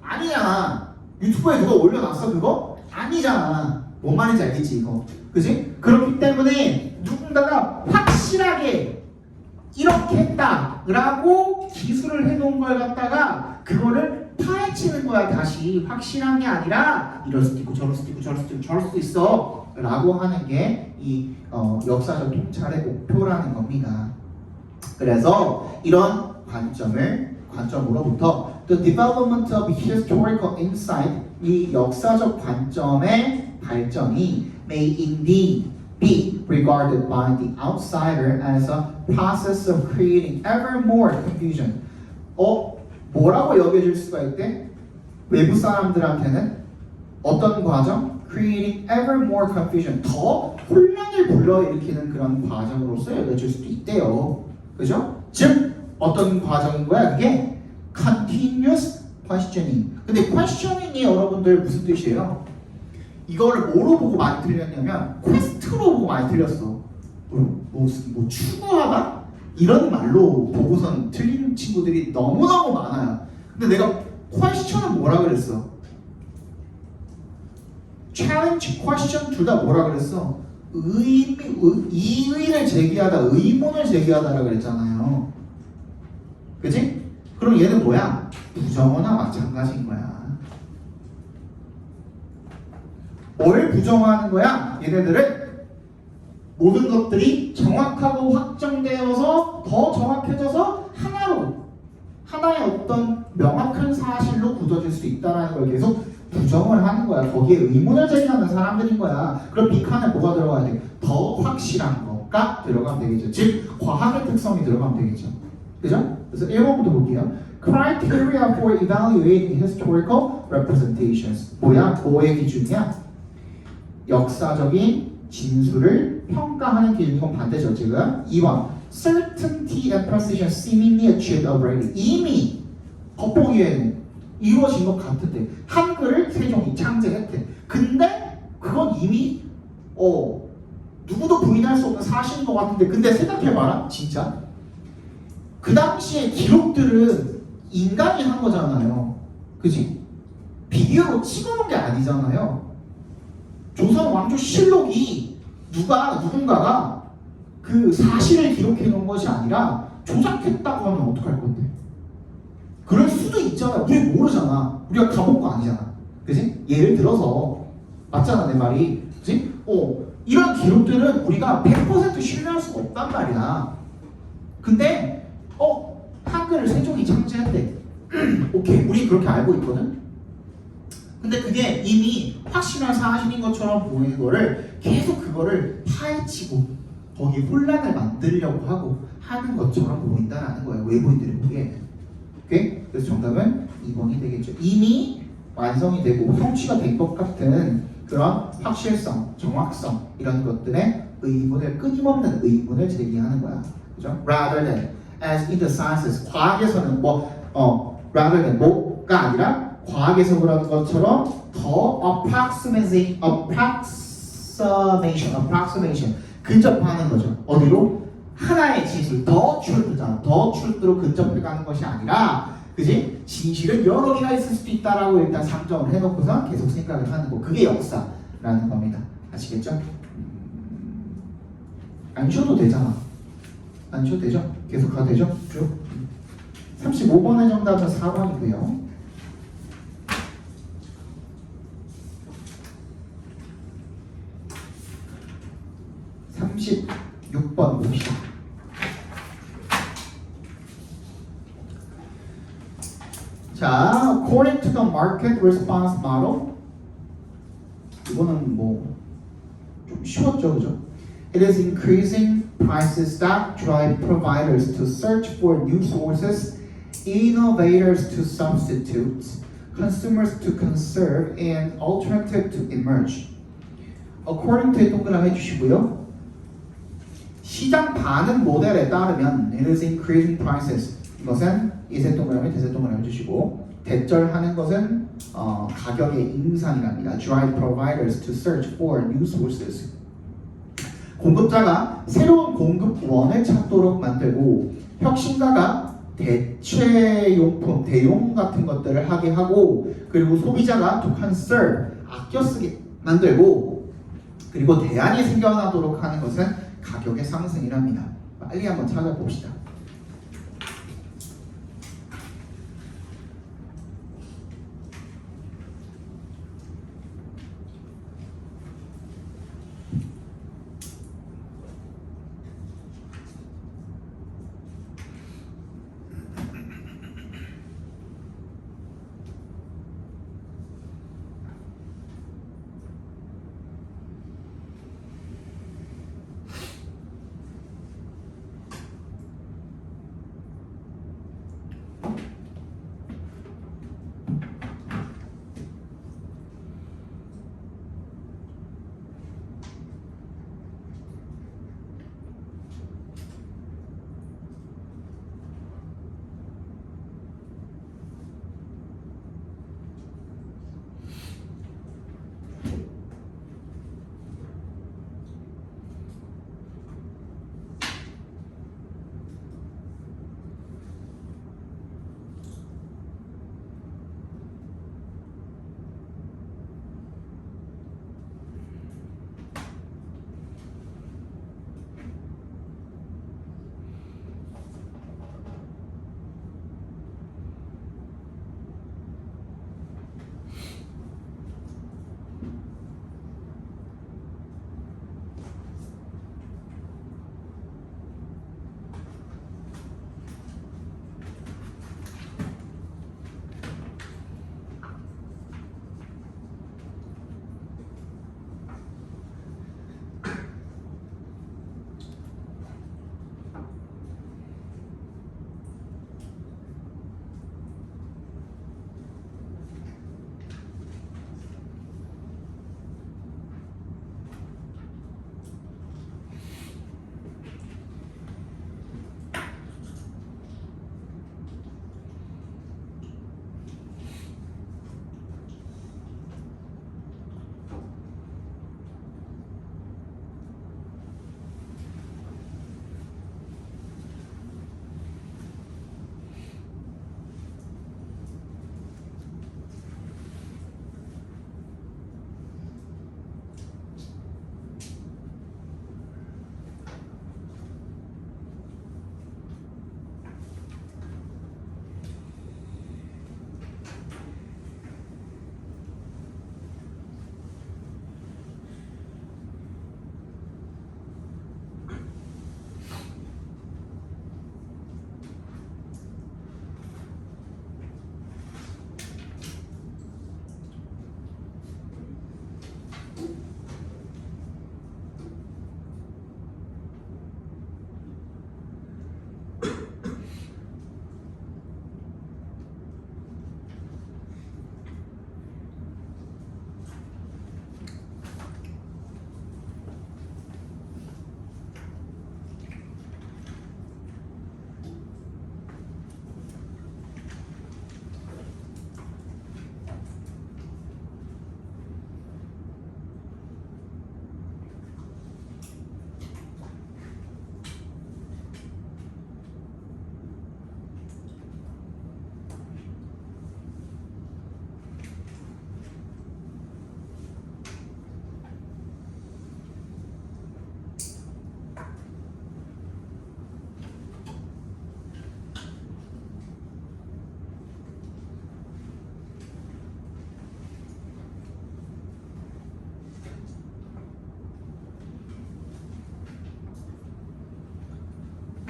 아니잖아. 유튜브에 누가 올려놨어 그거? 아니잖아. 뭔 말인지 알겠지 이거. 그지? 그렇기 때문에 누군가가 확실하게 이렇게 했다라고 기술을 해놓은 걸 갖다가 그거를 파헤치는 거야. 다시 확실한 게 아니라 이럴 수도 있고 저럴 수도 있고 저럴 수도 있고 저럴 수도 있어 라고 하는 게 이 역사적 통찰의 목표라는 겁니다. 그래서 이런 관점으로부터 The development of historical insight, 이 역사적 관점의 발전이 may indeed be regarded by the outsider as a process of creating ever more confusion. 뭐라고 여겨질 수가 있대? 외부 사람들한테는 어떤 과정? Creating ever more confusion. 더 혼란을 불러일으키는 그런 과정으로서 여겨질 수도 있대요. 그죠? 즉 어떤 과정인 거야? 그게 continuous questioning. 근데 questioning이 여러분들 무슨 뜻이에요? 이거를 뭐로 보고 많이 틀렸냐면 퀘스트로 보고 많이 틀렸어. 뭐 추구하다? 이런 말로 보고선 틀리는 친구들이 너무너무 많아요. 근데 내가 question은 뭐라 그랬어? challenge, question 둘 다 뭐라 그랬어? 이의를 제기하다, 의문을 제기하다라고 그랬잖아요. 그치? 그럼 얘는 뭐야? 부정어나 마찬가지인 거야. 뭘 부정하는 거야? 얘네들은 모든 것들이 정확하고 확정되어서 더 정확해져서 하나의 어떤 명확한 사실로 굳어질 수 있다는 걸 계속 부정을 하는 거야. 거기에 의문을 제기하는 사람들인 거야. 그럼 빅칸에 뭐가 들어가야 돼? 더 확실한 거가 들어가면 되겠죠. 즉 과학의 특성이 들어가면 되겠죠. 그죠? 그래서 1번부터 볼게요. Criteria for evaluating historical representations. 뭐야? 뭐의 기준이야? 역사적인 진술을 평가하는 기준이 건 반대죠. 지금 2번 Certainty and precision seemingly achieved already. 이미 겉보기에는 이루어진 것 같은데 한글을 세종이 창제했대. 근데 그건 이미 누구도 부인할 수 없는 사실인 것 같은데 근데 생각해봐라. 진짜 그 당시의 기록들은 인간이 한 거잖아요. 그지? 비디오로 찍어놓은 게 아니잖아요. 조선 왕조실록이 누군가가 그 사실을 기록해 놓은 것이 아니라 조작했다고 하면 어떡할 건데? 그럴 수도 있잖아. 우리 모르잖아. 우리가 가본 거 아니잖아. 그지? 예를 들어서 맞잖아 내 말이. 그지? 이런 기록들은 우리가 100% 신뢰할 수가 없단 말이야. 근데 한글을 세종이 창제했대. 오케이, 우리 그렇게 알고 있거든. 근데 그게 이미 확실한 사실인 것처럼 보이는 거를 계속 그거를 파헤치고 거기에 혼란을 만들려고 하고 하는 것처럼 보인다라는 거예요. 외부인들이 보기에는. 오케이? 그래서 정답은 2번이 되겠죠. 이미 완성이 되고 성취가 된 것 같은 그런 확실성, 정확성 이런 것들의 끊임없는 의문을 제기하는 거야. 그죠? Rather than as in the sciences. 과학에서는 rather than 뭐가 아니라 과학에서 그런 것처럼 더 approximation 근접하는 거죠. 어디로? 하나의 진실, 더 truth잖아. 더 truth로 근접해가는 것이 아니라, 그지? 진실은 여러 개가 있을 수도 있다라고 일단 상정을 해놓고서 계속 생각을 하는 거. 그게 역사라는 겁니다. 아시겠죠? 안 쉬어도 되잖아. 안 쉬어도 되죠? 계속 가도 되죠? 쭉. 35번의 정답은 4번이고요. 36번 봅시다. 자, according to the market response model, 이거는 뭐 좀 쉬웠죠, 그죠? It is increasing prices that drive providers to search for new sources, innovators to substitute, consumers to conserve, and alternative to emerge. According to에 동그라미 해주시고요. 시장 반응 모델에 따르면 it is increasing prices. 이것은 이세 동그라미, 대세 동그라미 해주시고 대절하는 것은 가격의 인상이랍니다. Drive providers to search for new sources. 공급자가 새로운 공급원을 찾도록 만들고 혁신가가 대체용품, 대용 같은 것들을 하게 하고 그리고 소비자가 to conserve, 아껴 쓰게 만들고 그리고 대안이 생겨나도록 하는 것은 가격의 상승이랍니다. 빨리 한번 찾아봅시다.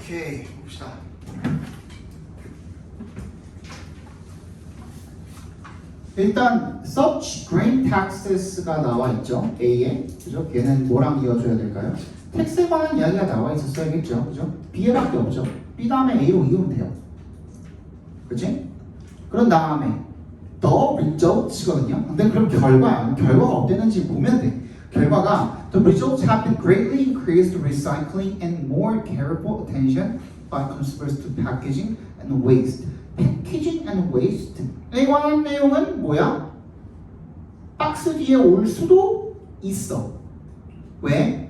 오케이, 봅시다. 일단 such great taxes가 나와 있죠. A에. 그죠? 걔는 뭐랑 이어줘야 될까요? 텍스에 관한 이야기가 나와 있었어야겠죠. 그죠? B에밖에 없죠. B 다음에 A로 이으면 돼요. 그치? 그런 다음에 the results거든요. 근데 그럼 결과가 어땠는지 보면 돼. 결과가 the results have been greatly increased recycling and more careful attention by consumers to packaging and waste. 패키징 and waste에 관한 내용은 뭐야? 박스 뒤에 올 수도 있어. 왜?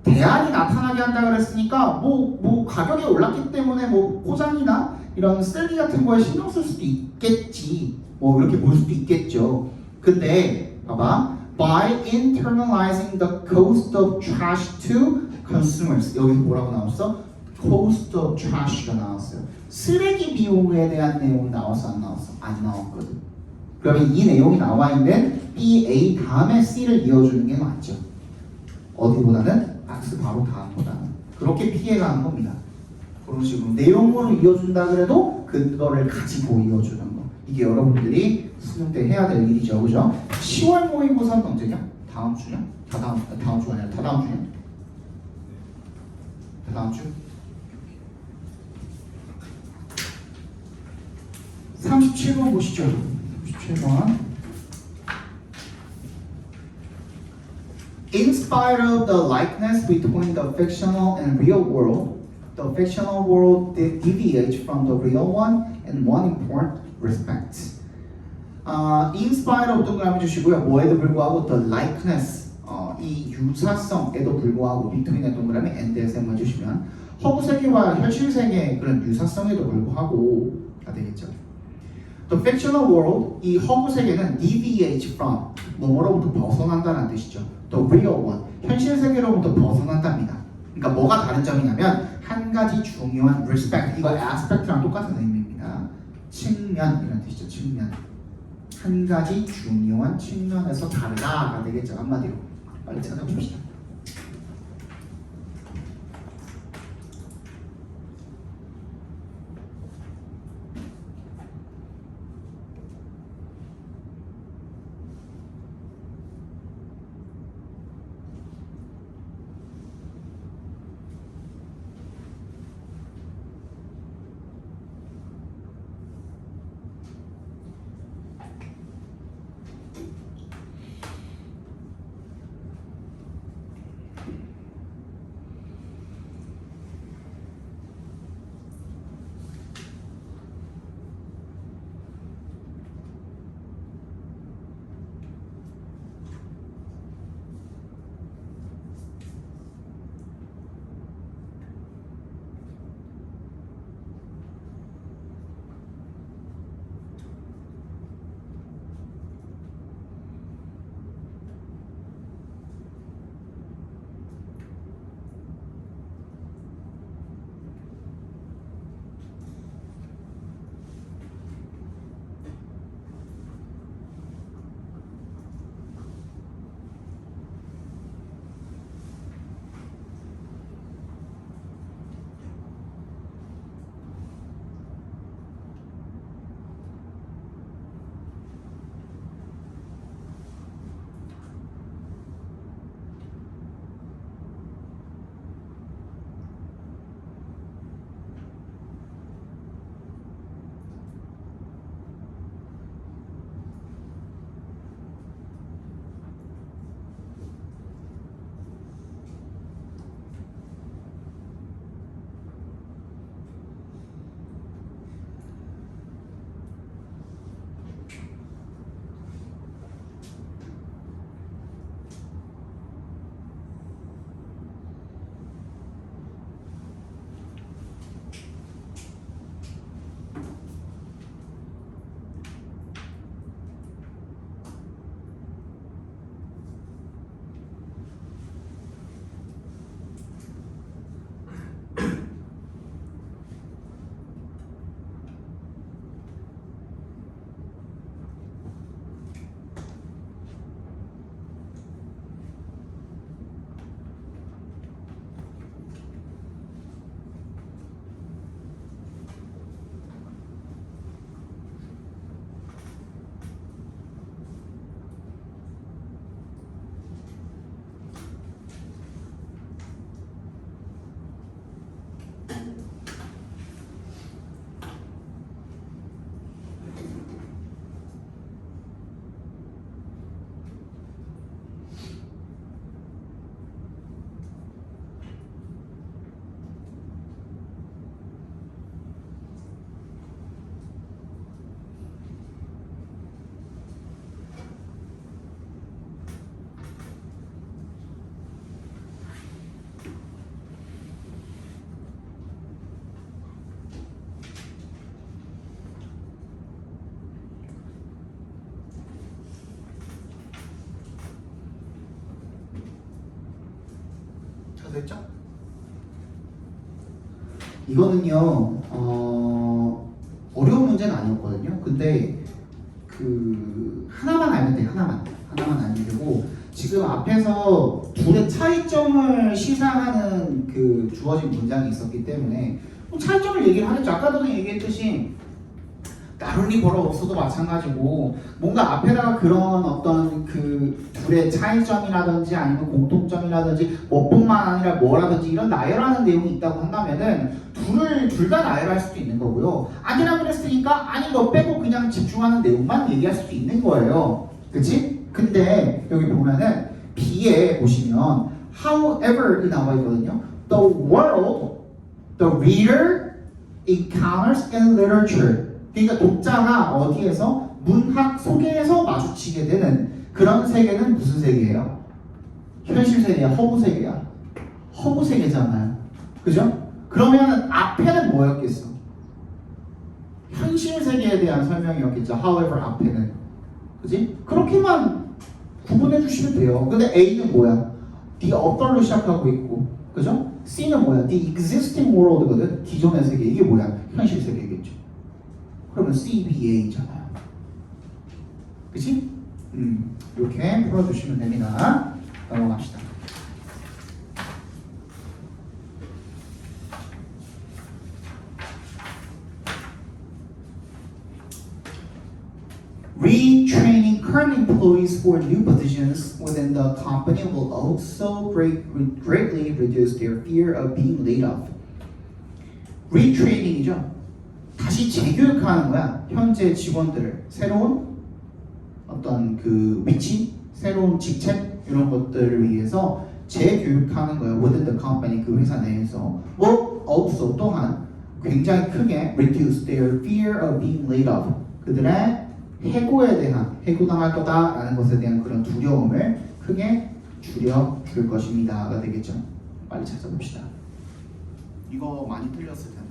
대안이 나타나게 한다 그랬으니까 뭐 가격이 올랐기 때문에 뭐 포장이나 이런 쓰레기 같은 거에 신경 쓸 수도 있겠지. 뭐 이렇게 볼 수도 있겠죠. 근데 봐봐. By internalizing the cost of trash to consumers. 여기서 뭐라고 나왔어? cost of trash가 나왔어요. 쓰레기 비용에 대한 내용이 나왔어 안 나왔어? 안 나왔거든. 그러면 이 내용이 나와 있는 B, A 다음에 C를 이어주는 게 맞죠. 어디보다는 박스 바로 다음보다는 그렇게 피해가는 겁니다. 그런 식으로 내용으로 이어준다 그래도 그거를 가지고 이어주는 거. 이게 여러분들이 수능 때 해야 될 일이죠, 그죠? 10월 모의고사는 언제냐? 다음 주냐? 다음 주 아니라 다다음 주냐? 다다음 주? 37번 보시죠. 37번. In spite of the likeness between the fictional and real world, the fictional world deviates from the real one in one important respect. In spite of 동그라미 주시고요. 뭐에도 불구하고 the likeness, 이 유사성에도 불구하고 between의 동그라미 and에서 해주시면 허구 세계와 현실 세계의 그런 유사성에도 불구하고가 되겠죠. The fictional world, 이 허구 세계는 deviates from, 뭐로부터 벗어난다는 뜻이죠. The real one, 현실 세계로부터 벗어난답니다. 그러니까 뭐가 다른 점이냐면 한 가지 중요한 respect, 이거 aspect랑 똑같은 의미입니다. 측면이라는 뜻이죠. 측면. 한 가지 중요한 측면에서 다르다가 되겠죠. 한마디로. 빨리 찾아봅시다. 다 됐죠? 이거는요 어려운 문제는 아니었거든요. 근데 그 하나만 알면 돼. 하나만 알면 되고 지금 앞에서 둘의 차이점을 시사하는 그 주어진 문장이 있었기 때문에 차이점을 얘기를 하겠죠. 아까 전에 얘기했듯이 나룰리 벌어 없어도 마찬가지고 뭔가 앞에다가 그런 어떤 그 둘의 차이점이라든지 아니면 공통점이라든지 뭐뿐만 아니라 뭐라든지 이런 나열하는 내용이 있다고 한다면은 둘 다 나열할 수도 있는 거고요. 아니라 그랬으니까 아닌 거 빼고 그냥 집중하는 내용만 얘기할 수도 있는 거예요. 그치? 근데 여기 보면은 B에 보시면 however이 나와 있거든요. The world, the reader encounters in literature. 그러니까 독자가 어디에서 문학 속에서 마주치게 되는 그런 세계는 무슨 세계예요? 현실 세계야, 허구 세계야. 허구 세계잖아요. 그죠? 그러면 앞에는 뭐였겠어? 현실 세계에 대한 설명이었겠죠. However 앞에는. 그지? 그렇게만 구분해 주시면 돼요. 근데 A는 뭐야? The author로 시작하고 있고, 그죠? C는 뭐야? The existing world거든. 기존의 세계. 이게 뭐야? 현실 세계겠죠. 그러면 CBA잖아요. 그치? 이렇게 풀어주시면 됩니다. 넘어갑시다. Retraining current employees for new positions within the company will also greatly reduce their fear of being laid off. Retraining이죠. 다시 재교육하는 거야. 현재 직원들을 새로운 어떤 그 위치, 새로운 직책 이런 것들을 위해서 재교육하는 거예요. Within the company 그 회사 내에서. will also 또한 굉장히 크게 reduce their fear of being laid off. 그들의 해고에 대한 해고당할 거다라는 것에 대한 그런 두려움을 크게 줄여줄 것입니다가 되겠죠. 빨리 찾아봅시다. 이거 많이 틀렸을 텐데.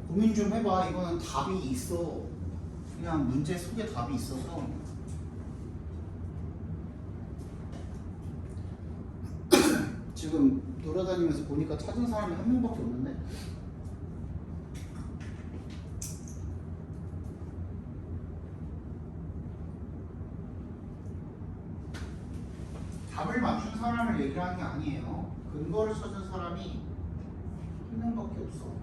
고민 좀 해봐. 이거는 답이 있어. 그냥 문제 속에 답이 있어서. 지금 돌아다니면서 보니까 찾은 사람이 한 명밖에 없는데. 답을 맞춘 사람을 얘기하는 게 아니에요. 근거를 찾은 사람이 한 명밖에 없어.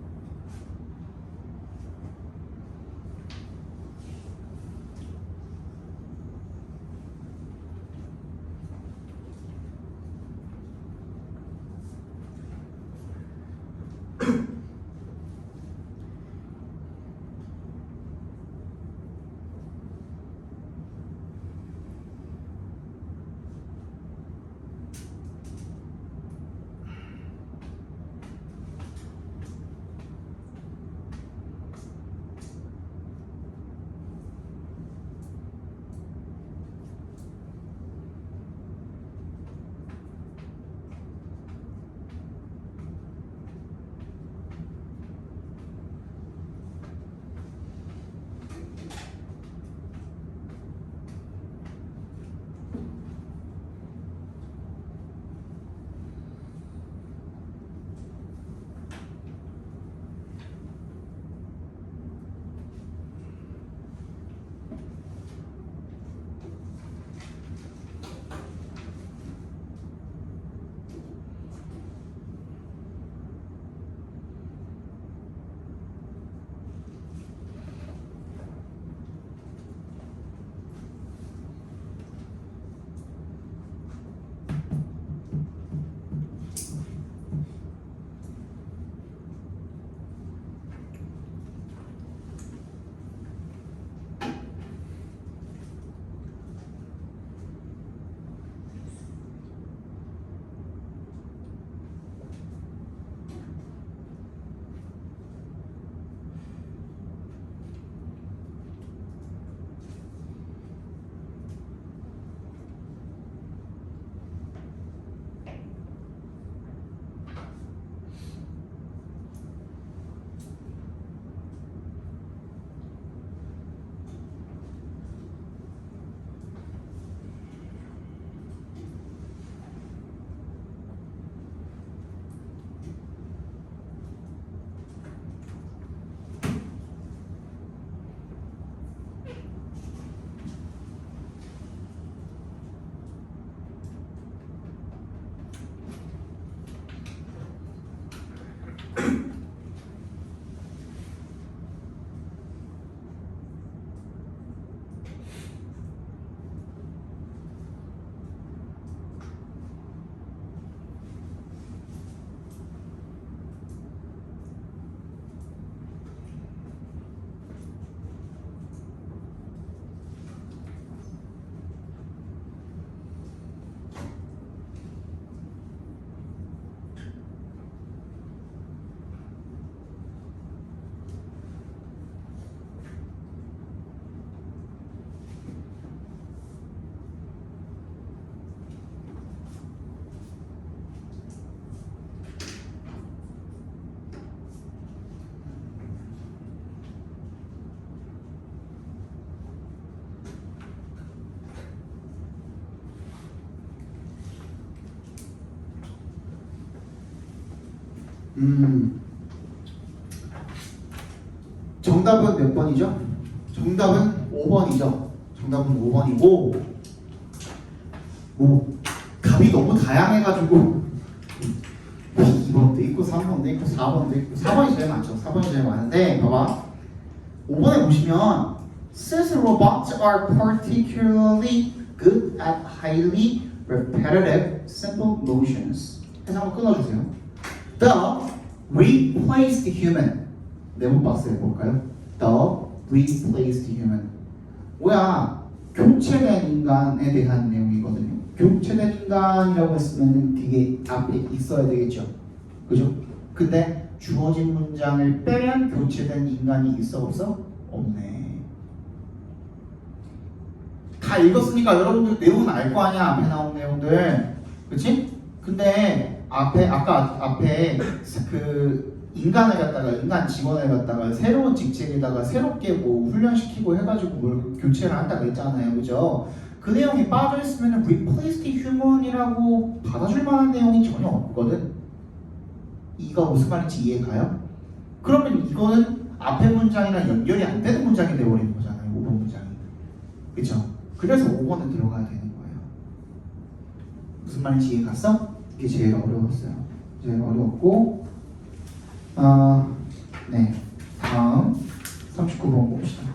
정답은 몇 번이죠? 정답은 5번이죠. 정답은 5번이고 뭐 답이 너무 다양해가지고 2번도 있고 3번도 있고 4번도 있고 4번이 제일 많죠. 4번이 제일 많은데 봐봐 5번에 보시면 Since robots are particularly good at highly repetitive simple motions 해서 한번 끊어주세요. The replaced human 네모 박스 해볼까요? The replaced human 뭐야 교체된 인간에 대한 내용이거든요. 교체된 인간이라고 했으면 뒤에 앞에 있어야 되겠죠. 그죠? 근데 주어진 문장을 빼면 교체된 인간이 있어 없어? 없네. 다 읽었으니까 여러분들 내용은 알 거 아니야. 앞에 나온 내용들. 그치? 근데 앞에 그 인간을 갖다가 인간 직원을 갖다가 새로운 직책에다가 새롭게 뭐 훈련시키고 해가지고 뭘 교체를 한다고 했잖아요. 그죠? 그 내용이 빠져있으면 replaced human이라고 받아줄 만한 내용이 전혀 없거든. 이거 무슨 말인지 이해가요? 그러면 이거는 앞에 문장이랑 연결이 안 되는 문장이 되어버리는 거잖아요. 5번 문장이. 그쵸? 그래서 5번은 들어가야 되는 거예요. 무슨 말인지 이해갔어? 이게 제일 어려웠어요. 제일 어려웠고 네. 다음 39번 봅시다.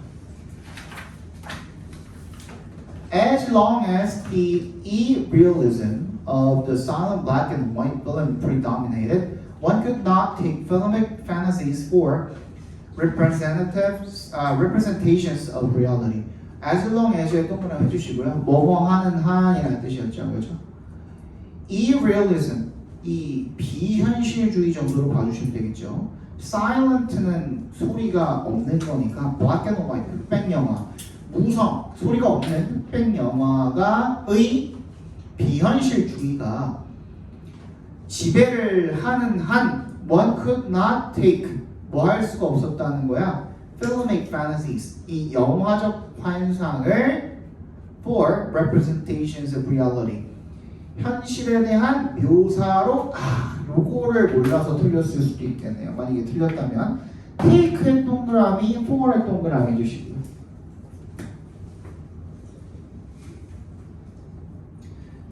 As long as the e-realism of the silent black and white film predominated, one could not take filmic fantasies for representations of reality. As long as에 동그라미 해주시고요. 뭐뭐 하는 한이라는 뜻이었죠. 그렇죠? e-realism, 이 비현실주의 정도로 봐주시면 되겠죠. silent는 소리가 없는 거니까 black and white, 흑백 영화. 무성, 소리가 없는 흑백 영화가의 비현실주의가 지배를 하는 한 one could not take 뭐 할 수가 없었다는 거야. filmic fantasies 이 영화적 환상을 for representations of reality 현실에 대한 묘사로 요거를 몰라서 틀렸을 수도 있겠네요. 만약에 틀렸다면 take의 동그라미, for의 동그라미 해주시고요.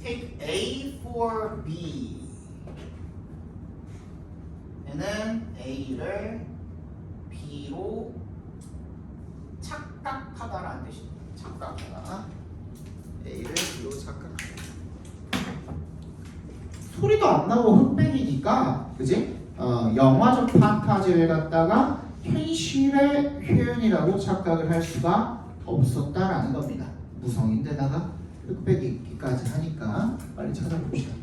Take A for B. 얘는 A를 B로 착각하다라는 뜻입니다. 착각하다. A를 B로 착각하다. 소리도 안 나고 흑백이니까, 그지? 영화적 판타지를 갖다가 현실의 표현이라고 착각을 할 수가 없었다라는 겁니다. 무성인데다가 흑백이기까지 하니까 빨리 찾아봅시다.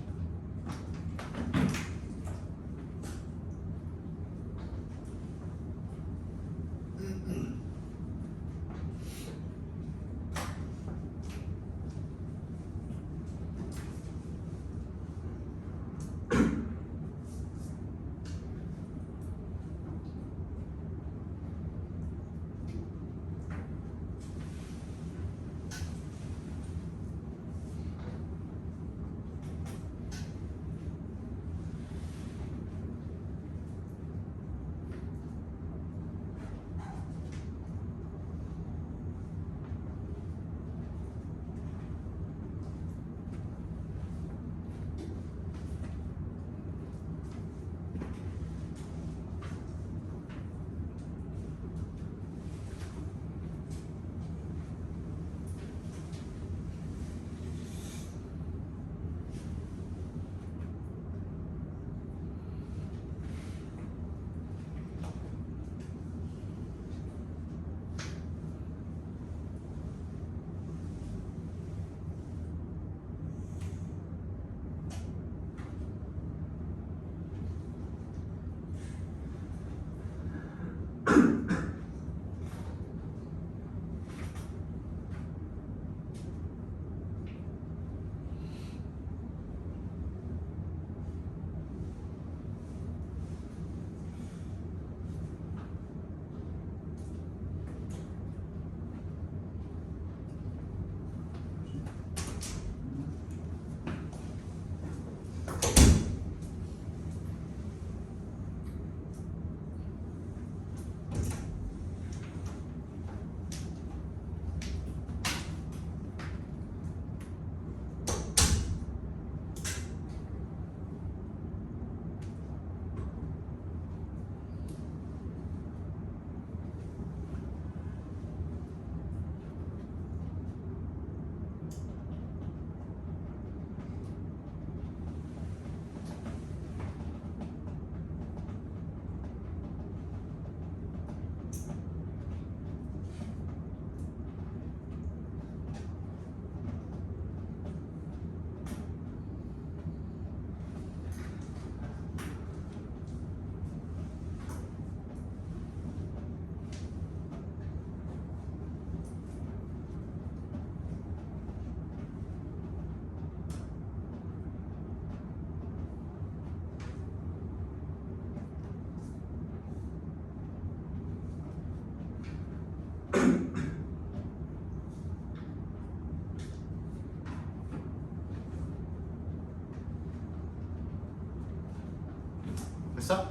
됐어?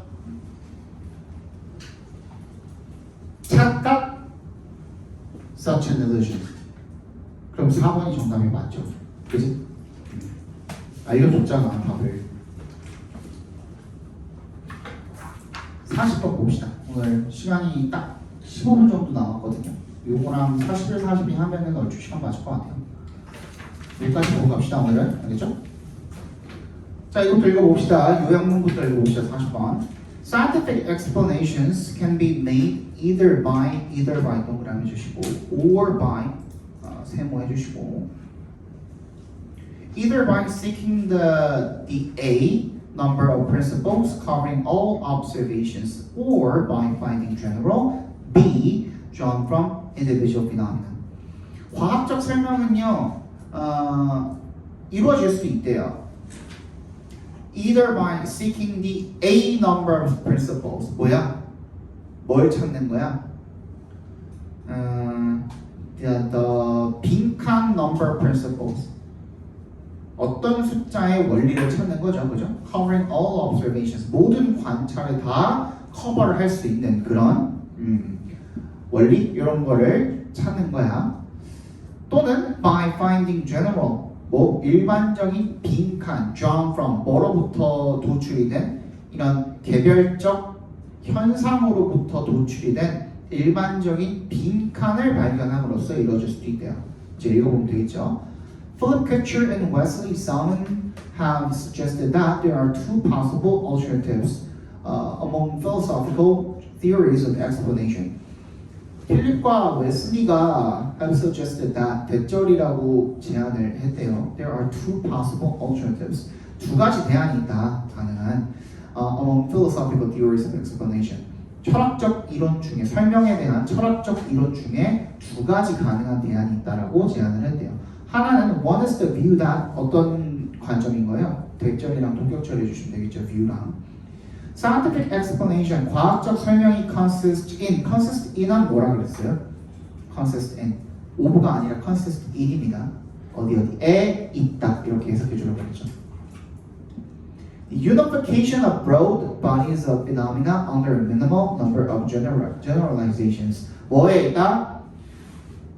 착각 such an illusion. 그럼 4번이 정답이 맞죠? 그지? 알려줬잖아 답을. 40번 봅시다. 오늘 시간이 딱 15분 정도 남았거든요. 요거랑 41, 42 하면은 얼추 시간 맞을 것 같아요. 여기까지 보고 갑시다 오늘은. 알겠죠? 자, 이것도 읽어봅시다. 요약문부터 읽어봅시다. 40번. Scientific explanations can be made either by 동그라미 해주시고 or by 세모 해주시고 either by seeking the A number of principles covering all observations or by finding general B drawn from individual phenomena. 과학적 설명은요 이루어질 수 있대요. Either by seeking the A number of principles. 뭐야? 뭘 찾는 거야? The 빈칸 number of principles. 어떤 숫자의 원리를 찾는 거죠, 그죠? Covering all observations. 모든 관찰을 다 커버를 할 수 있는 그런 원리 이런 거를 찾는 거야. 또는 by finding general. 뭐 일반적인 빈칸, drawn from 뭐로부터 도출이 된 이런 개별적 현상으로부터 도출이 된 일반적인 빈칸을 발견함으로써 이루어질 수도 있대요. 이제 읽어보면 되겠죠. Philip Kitcher and Wesley Salmon have suggested that there are two possible alternatives among philosophical theories of explanation. 필립과 웨슬리가 have suggested that 대절이라고 제안을 했대요. There are two possible alternatives. 두 가지 대안이 있다. 가능한 among philosophical theories of explanation. 철학적 이론 중에 설명에 대한 철학적 이론 중에 두 가지 가능한 대안이 있다라고 제안을 했대요. 하나는 one is the view that 어떤 관점인 거예요? 대절이랑 동격처리 해주시면 되겠죠. view랑. Scientific explanation, 과학적 설명이 consist in은 뭐라 그랬어요? consist in, of가 아니라 consist in입니다. 어디에 있다 이렇게 해석해 주려고 했죠. The unification of broad bodies of phenomena under a minimal number of generalizations. 뭐에 있다?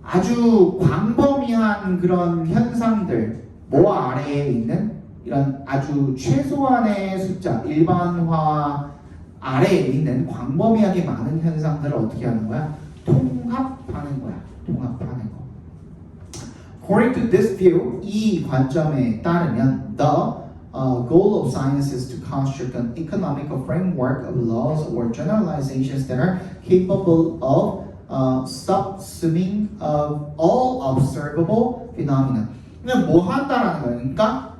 아주 광범위한 그런 현상들, 뭐 아래에 있는 이런 아주 최소한의 숫자, 일반화 아래에 있는 광범위하게 많은 현상들을 어떻게 하는 거야? 통합하는 거야. 통합하는 거. According to this view, 이 관점에 따르면 the goal of science is to construct an economical framework of laws or generalizations that are capable of subsuming of all observable phenomena. 그냥 뭐 한다라는 거예요? 그러니까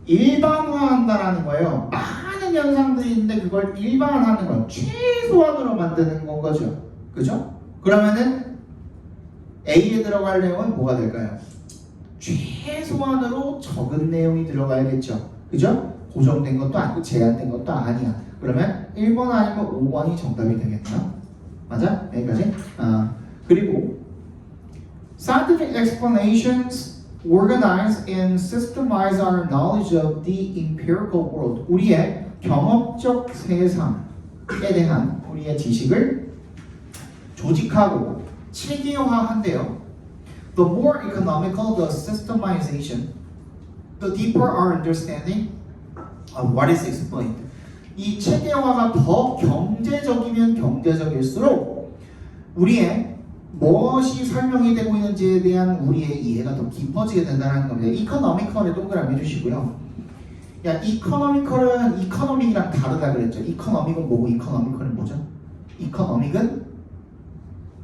일반화한다라는 거예요. 많은 현상들이 있는데 그걸 일반화하는 걸 최소한으로 만드는 건 거죠. 그죠? 그러면은 A에 들어갈 내용은 뭐가 될까요? 최소한으로 적은 내용이 들어가야겠죠. 그죠? 고정된 것도 아니고 제한된 것도 아니야. 그러면 1번 아니면 5번이 정답이 되겠죠. 맞아? 여기까지? 그리고 scientific explanations organize and systemize our knowledge of the empirical world. 우리의 경험적 세상에 대한 우리의 지식을 조직하고 체계화한대요. The more economical the systemization, the deeper our understanding of what is explained. 이 체계화가 더 경제적이면 경제적일수록 우리의 무엇이 설명이 되고 있는지에 대한 우리의 이해가 더 깊어지게 된다는 겁니다. 이코노미컬에 동그라미 해주시고요. 야, 이코노미컬은 이코노믹이랑 다르다 그랬죠. 이코노믹은 뭐고 이코노미컬은 뭐죠? 이코노믹은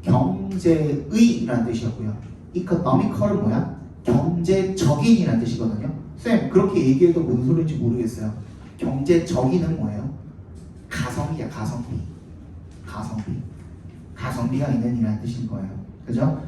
경제의라는 뜻이었고요. 이코노미컬은 뭐야? 경제적인이라는 뜻이거든요. 쌤, 그렇게 얘기해도 뭔 소리인지 모르겠어요. 경제적인은 뭐예요? 가성비야, 가성비. 가성비가 있는 이라는 뜻인 거예요. 그죠?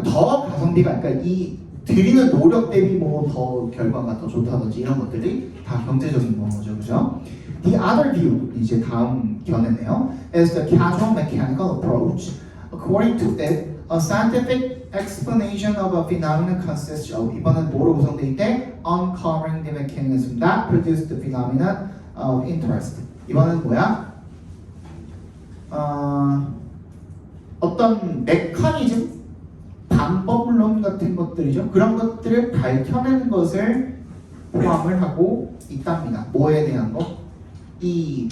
더 가성비가, 그러니까 이 드리는 노력 대비 뭐 더 결과가 더 좋다든지 이런 것들이 다 경제적인 거죠. 그죠? The other view, 이제 다음 견해네요. Is the casual mechanical approach. According to it, A scientific explanation of a phenomenon consists of 이번엔 뭐로 구성되어 있대? Uncovering the mechanism that produced the phenomenon of interest. 이번엔 뭐야? 어떤 메커니즘, 방법론 같은 것들이죠. 그런 것들을 밝혀내는 것을 포함을 하고 있답니다. 뭐에 대한 거? 이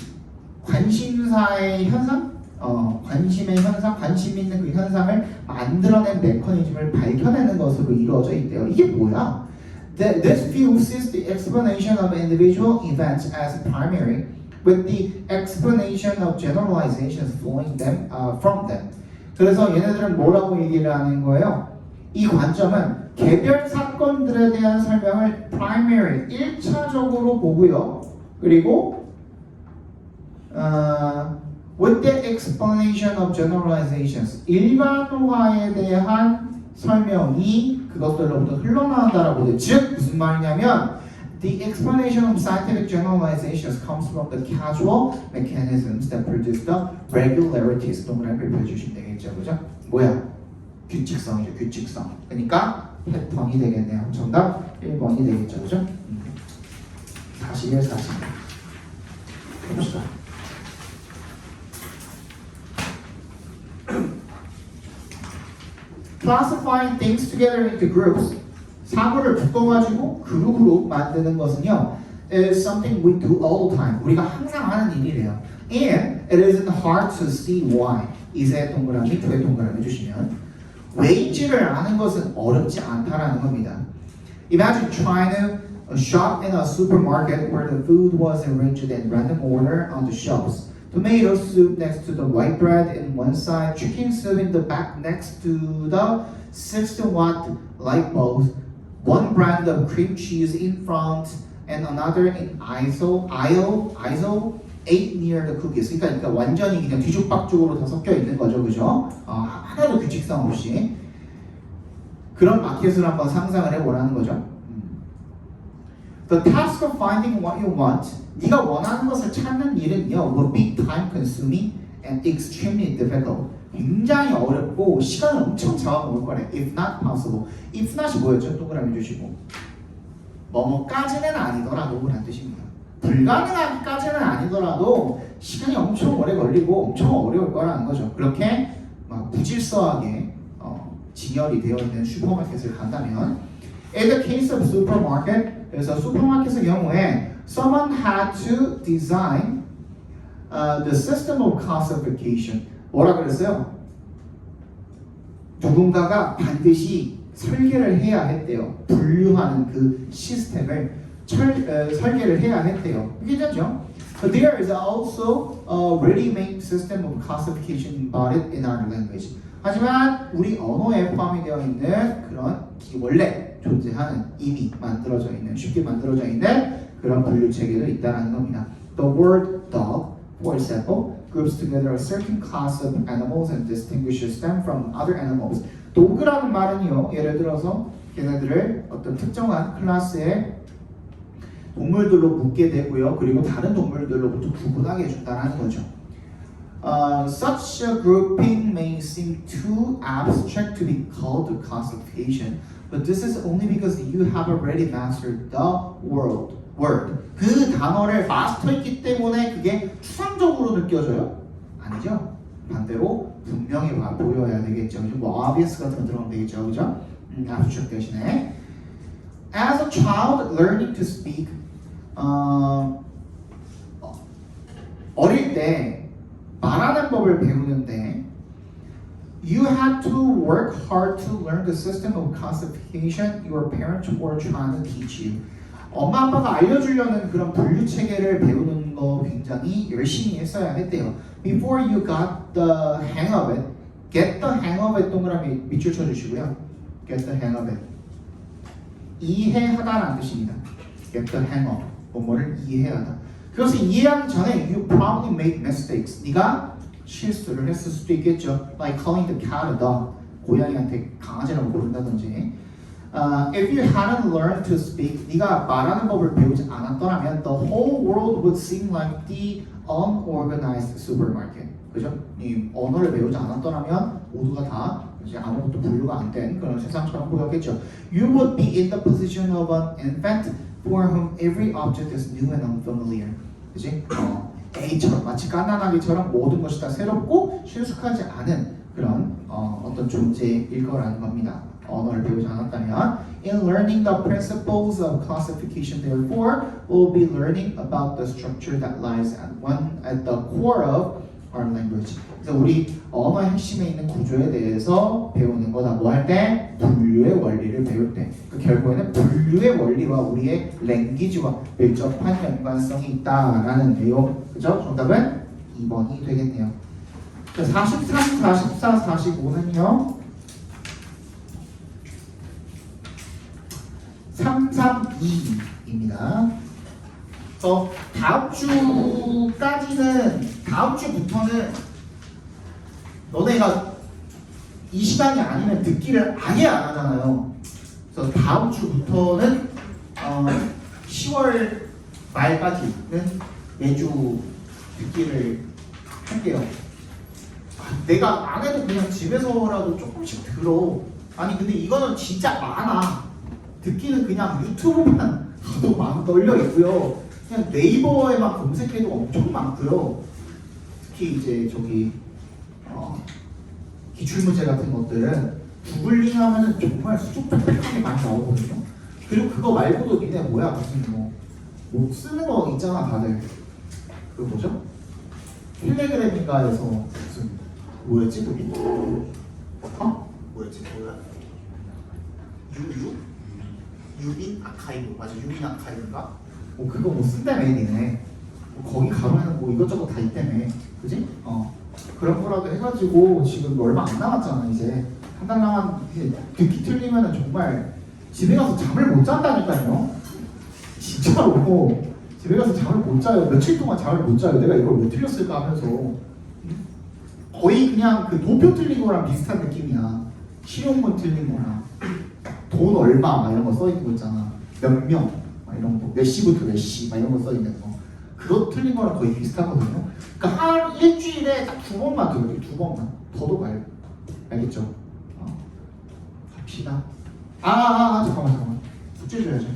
관심사의 현상, 관심의 현상, 관심 있는 그 현상을 만들어낸 메커니즘을 밝혀내는 것으로 이루어져 있대요. 이게 뭐야? This view sees the explanation of individual events as primary, with the explanation of generalizations flowing from them. 그래서 얘네들은 뭐라고 얘기를 하는 거예요? 이 관점은 개별 사건들에 대한 설명을 primary, 1차적으로 보고요. 그리고 with the explanation of generalizations, 일반화에 대한 설명이 그것들로부터 흘러나온다라고 돼. 즉 무슨 말이냐면 the explanation of scientific generalizations comes from the causal mechanisms that produce the regularities. 동그라미 펴주시면 되겠죠, 그죠? 뭐야? 규칙성이죠, 규칙성. 그러니까 패턴이 되겠네요. 정답 1번이 되겠죠, 그죠? 41, 40. 봅시다. Classifying things together into groups. 사물을 묶어가지고 그룹으로 만드는 것은요, is something we do all the time. 우리가 항상 하는 일이래요. And it isn't hard to see why. 이세 동그라미, 두의 동그라미 해주시면 왜인지를 아는 것은 어렵지 않다라는 겁니다. Imagine trying to shop in a supermarket where the food was arranged in random order on the shelves. Tomato soup next to the white bread in one side, chicken soup in the back next to the 60-watt light bulb, one brand of cream cheese in front, and another in aisle 8 near the cookies. 그러니까 완전히 그냥 뒤죽박죽으로 다 섞여 있는 거죠, 그죠? 하나도 규칙성 없이 그런 마켓을 한번 상상을 해보라는 거죠. The task of finding what you want, 네가 원하는 것을 찾는 일은요, will be time-consuming and extremely difficult. 굉장히 어렵고 시간을 엄청 잡아먹을 거래. If not possible. If not이 뭐였죠? 동그라미 주시고. 뭐뭐까지는 아니더라도 그런 뜻입니다. 불가능하기까지는 아니더라도 시간이 엄청 오래 걸리고 엄청 어려울 거라는 거죠. 그렇게 막 무질서하게 진열이 되어 있는 슈퍼마켓을 간다면, in the case of supermarket, 그래서 슈퍼마켓의 경우에 someone had to design the system of classification. 뭐라 그랬어요? 누군가가 반드시 설계를 해야 했대요. 분류하는 그 시스템을 설계를 해야 했대요. 이게 되죠? But there is also a ready-made system of classification embodied in our language. 하지만 우리 언어에 포함이 되어 있는 그런 원래 존재하는 이미 만들어져 있는 쉽게 만들어져 있는 그런 분류 체계도 있다는 겁니다. The word dog, for example, groups together a certain class of animals and distinguishes them from other animals. 도그라는 말은요, 예를 들어서 걔네들을 어떤 특정한 클래스의 동물들로 묶게 되고요, 그리고 다른 동물들로부터 구분하게 해준다는 거죠. Such a grouping may seem too abstract to be called a classification, but this is only because you have already mastered the word. 그 단어를 마스터했기 때문에 그게 추상적으로 느껴져요? 아니죠. 반대로 분명히 보여야 되겠죠. 뭐 obvious 같은 거 들어가면 되겠죠, 그죠? abstract 대신에. As a child learning to speak, 어릴 때 말하는 법을 배우는데 you had to work hard to learn the system of classification your parents were trying to teach you. 엄마 아빠가 알려주려는 그런 분류 체계를 배우는 거 굉장히 열심히 했어야 했대요. Before you got the hang of it, get the hang of it 동그라미 밑줄 쳐주시고요. Get the hang of it. 이해하다라는 뜻입니다. Get the hang of. 뭐를 이해하다. 그것을 이해하기 전에 you probably made mistakes. 네가 실수를 했을 수도 있겠죠. Like calling the cat a dog. 고양이한테 강아지라고 부른다든지. If you hadn't learned to speak, 네가 말하는 법을 배우지 않았더라면 the whole world would seem like the unorganized supermarket. 그죠? 이 언어를 배우지 않았더라면 모두가 다 이제 아무것도 분류가 안 된 그런 세상처럼 보였겠죠. You would be in the position of an infant for whom every object is new and unfamiliar. 그지? A처럼 마치 갓난아기처럼 모든 것이 다 새롭고 친숙하지 않은 그런 어떤 존재일 거라는 겁니다. 언어를 배우지 않았다면 In learning the principles of classification, therefore, we'll be learning about the structure that lies at the core of our language. 그래서 우리 언어의 핵심에 있는 구조에 대해서 배우는 거다. 뭐 할 때? 분류의 원리를 배울 때. 그 결국에는 분류의 원리와 우리의 랭귀지와 밀접한 연관성이 있다라는 내용. 그죠? 정답은 2번이 되겠네요. 43, 44, 45는요. 332입니다. 다음 주부터는 너네가 이 시간이 아니면 듣기를 아예 안 하잖아요. 그래서 다음 주부터는 10월 말까지는 매주 듣기를 할게요. 내가 안 해도 그냥 집에서라도 조금씩 들어. 아니 근데 이거는 진짜 많아. 듣기는 그냥 유튜브만 하도 막 널려 있고요. 그냥 네이버에만 검색해도 엄청 많고요. 특히 이제 저기 기출문제 같은 것들은 구글링하면은 정말 수줍적하게 많이 나오거든요. 그리고 그거 말고도 니네 뭐야 무슨 뭐 쓰는 거 있잖아 다들. 그 뭐죠? 텔레그램인가에서 무슨 뭐였지 그게? 뭐였지 뭐야? 유빈 아카이브 맞아 유빈 아카이브인가? 그거 뭐 쓴다며 니네. 거기 가면은 뭐 이것저것 다 있다며. 그지? 그런 거라도 해가지고 지금 얼마 안 남았잖아 이제. 한 달 남았 듣기 틀리면은 정말 집에 가서 잠을 못 잔다니까요. 진짜로 집에 가서 잠을 못 자요. 며칠 동안 잠을 못 자요. 내가 이걸 왜 틀렸을까 하면서. 거의 그냥 그 도표 틀린 거랑 비슷한 느낌이야. 실용문 틀린 거랑 돈 얼마 막 이런 거 써 있는 거 있잖아. 몇 명 막 이런 거, 몇 시부터 몇 시 막 이런 거 써 있는 거. 그거 틀린 거랑 거의 비슷하거든요. 그러니까 한 일주일에 딱 2번만 들어요. 2번만. 더도 말고. 알겠죠? 갑시다. 잠깐만. 숙제 줘야죠.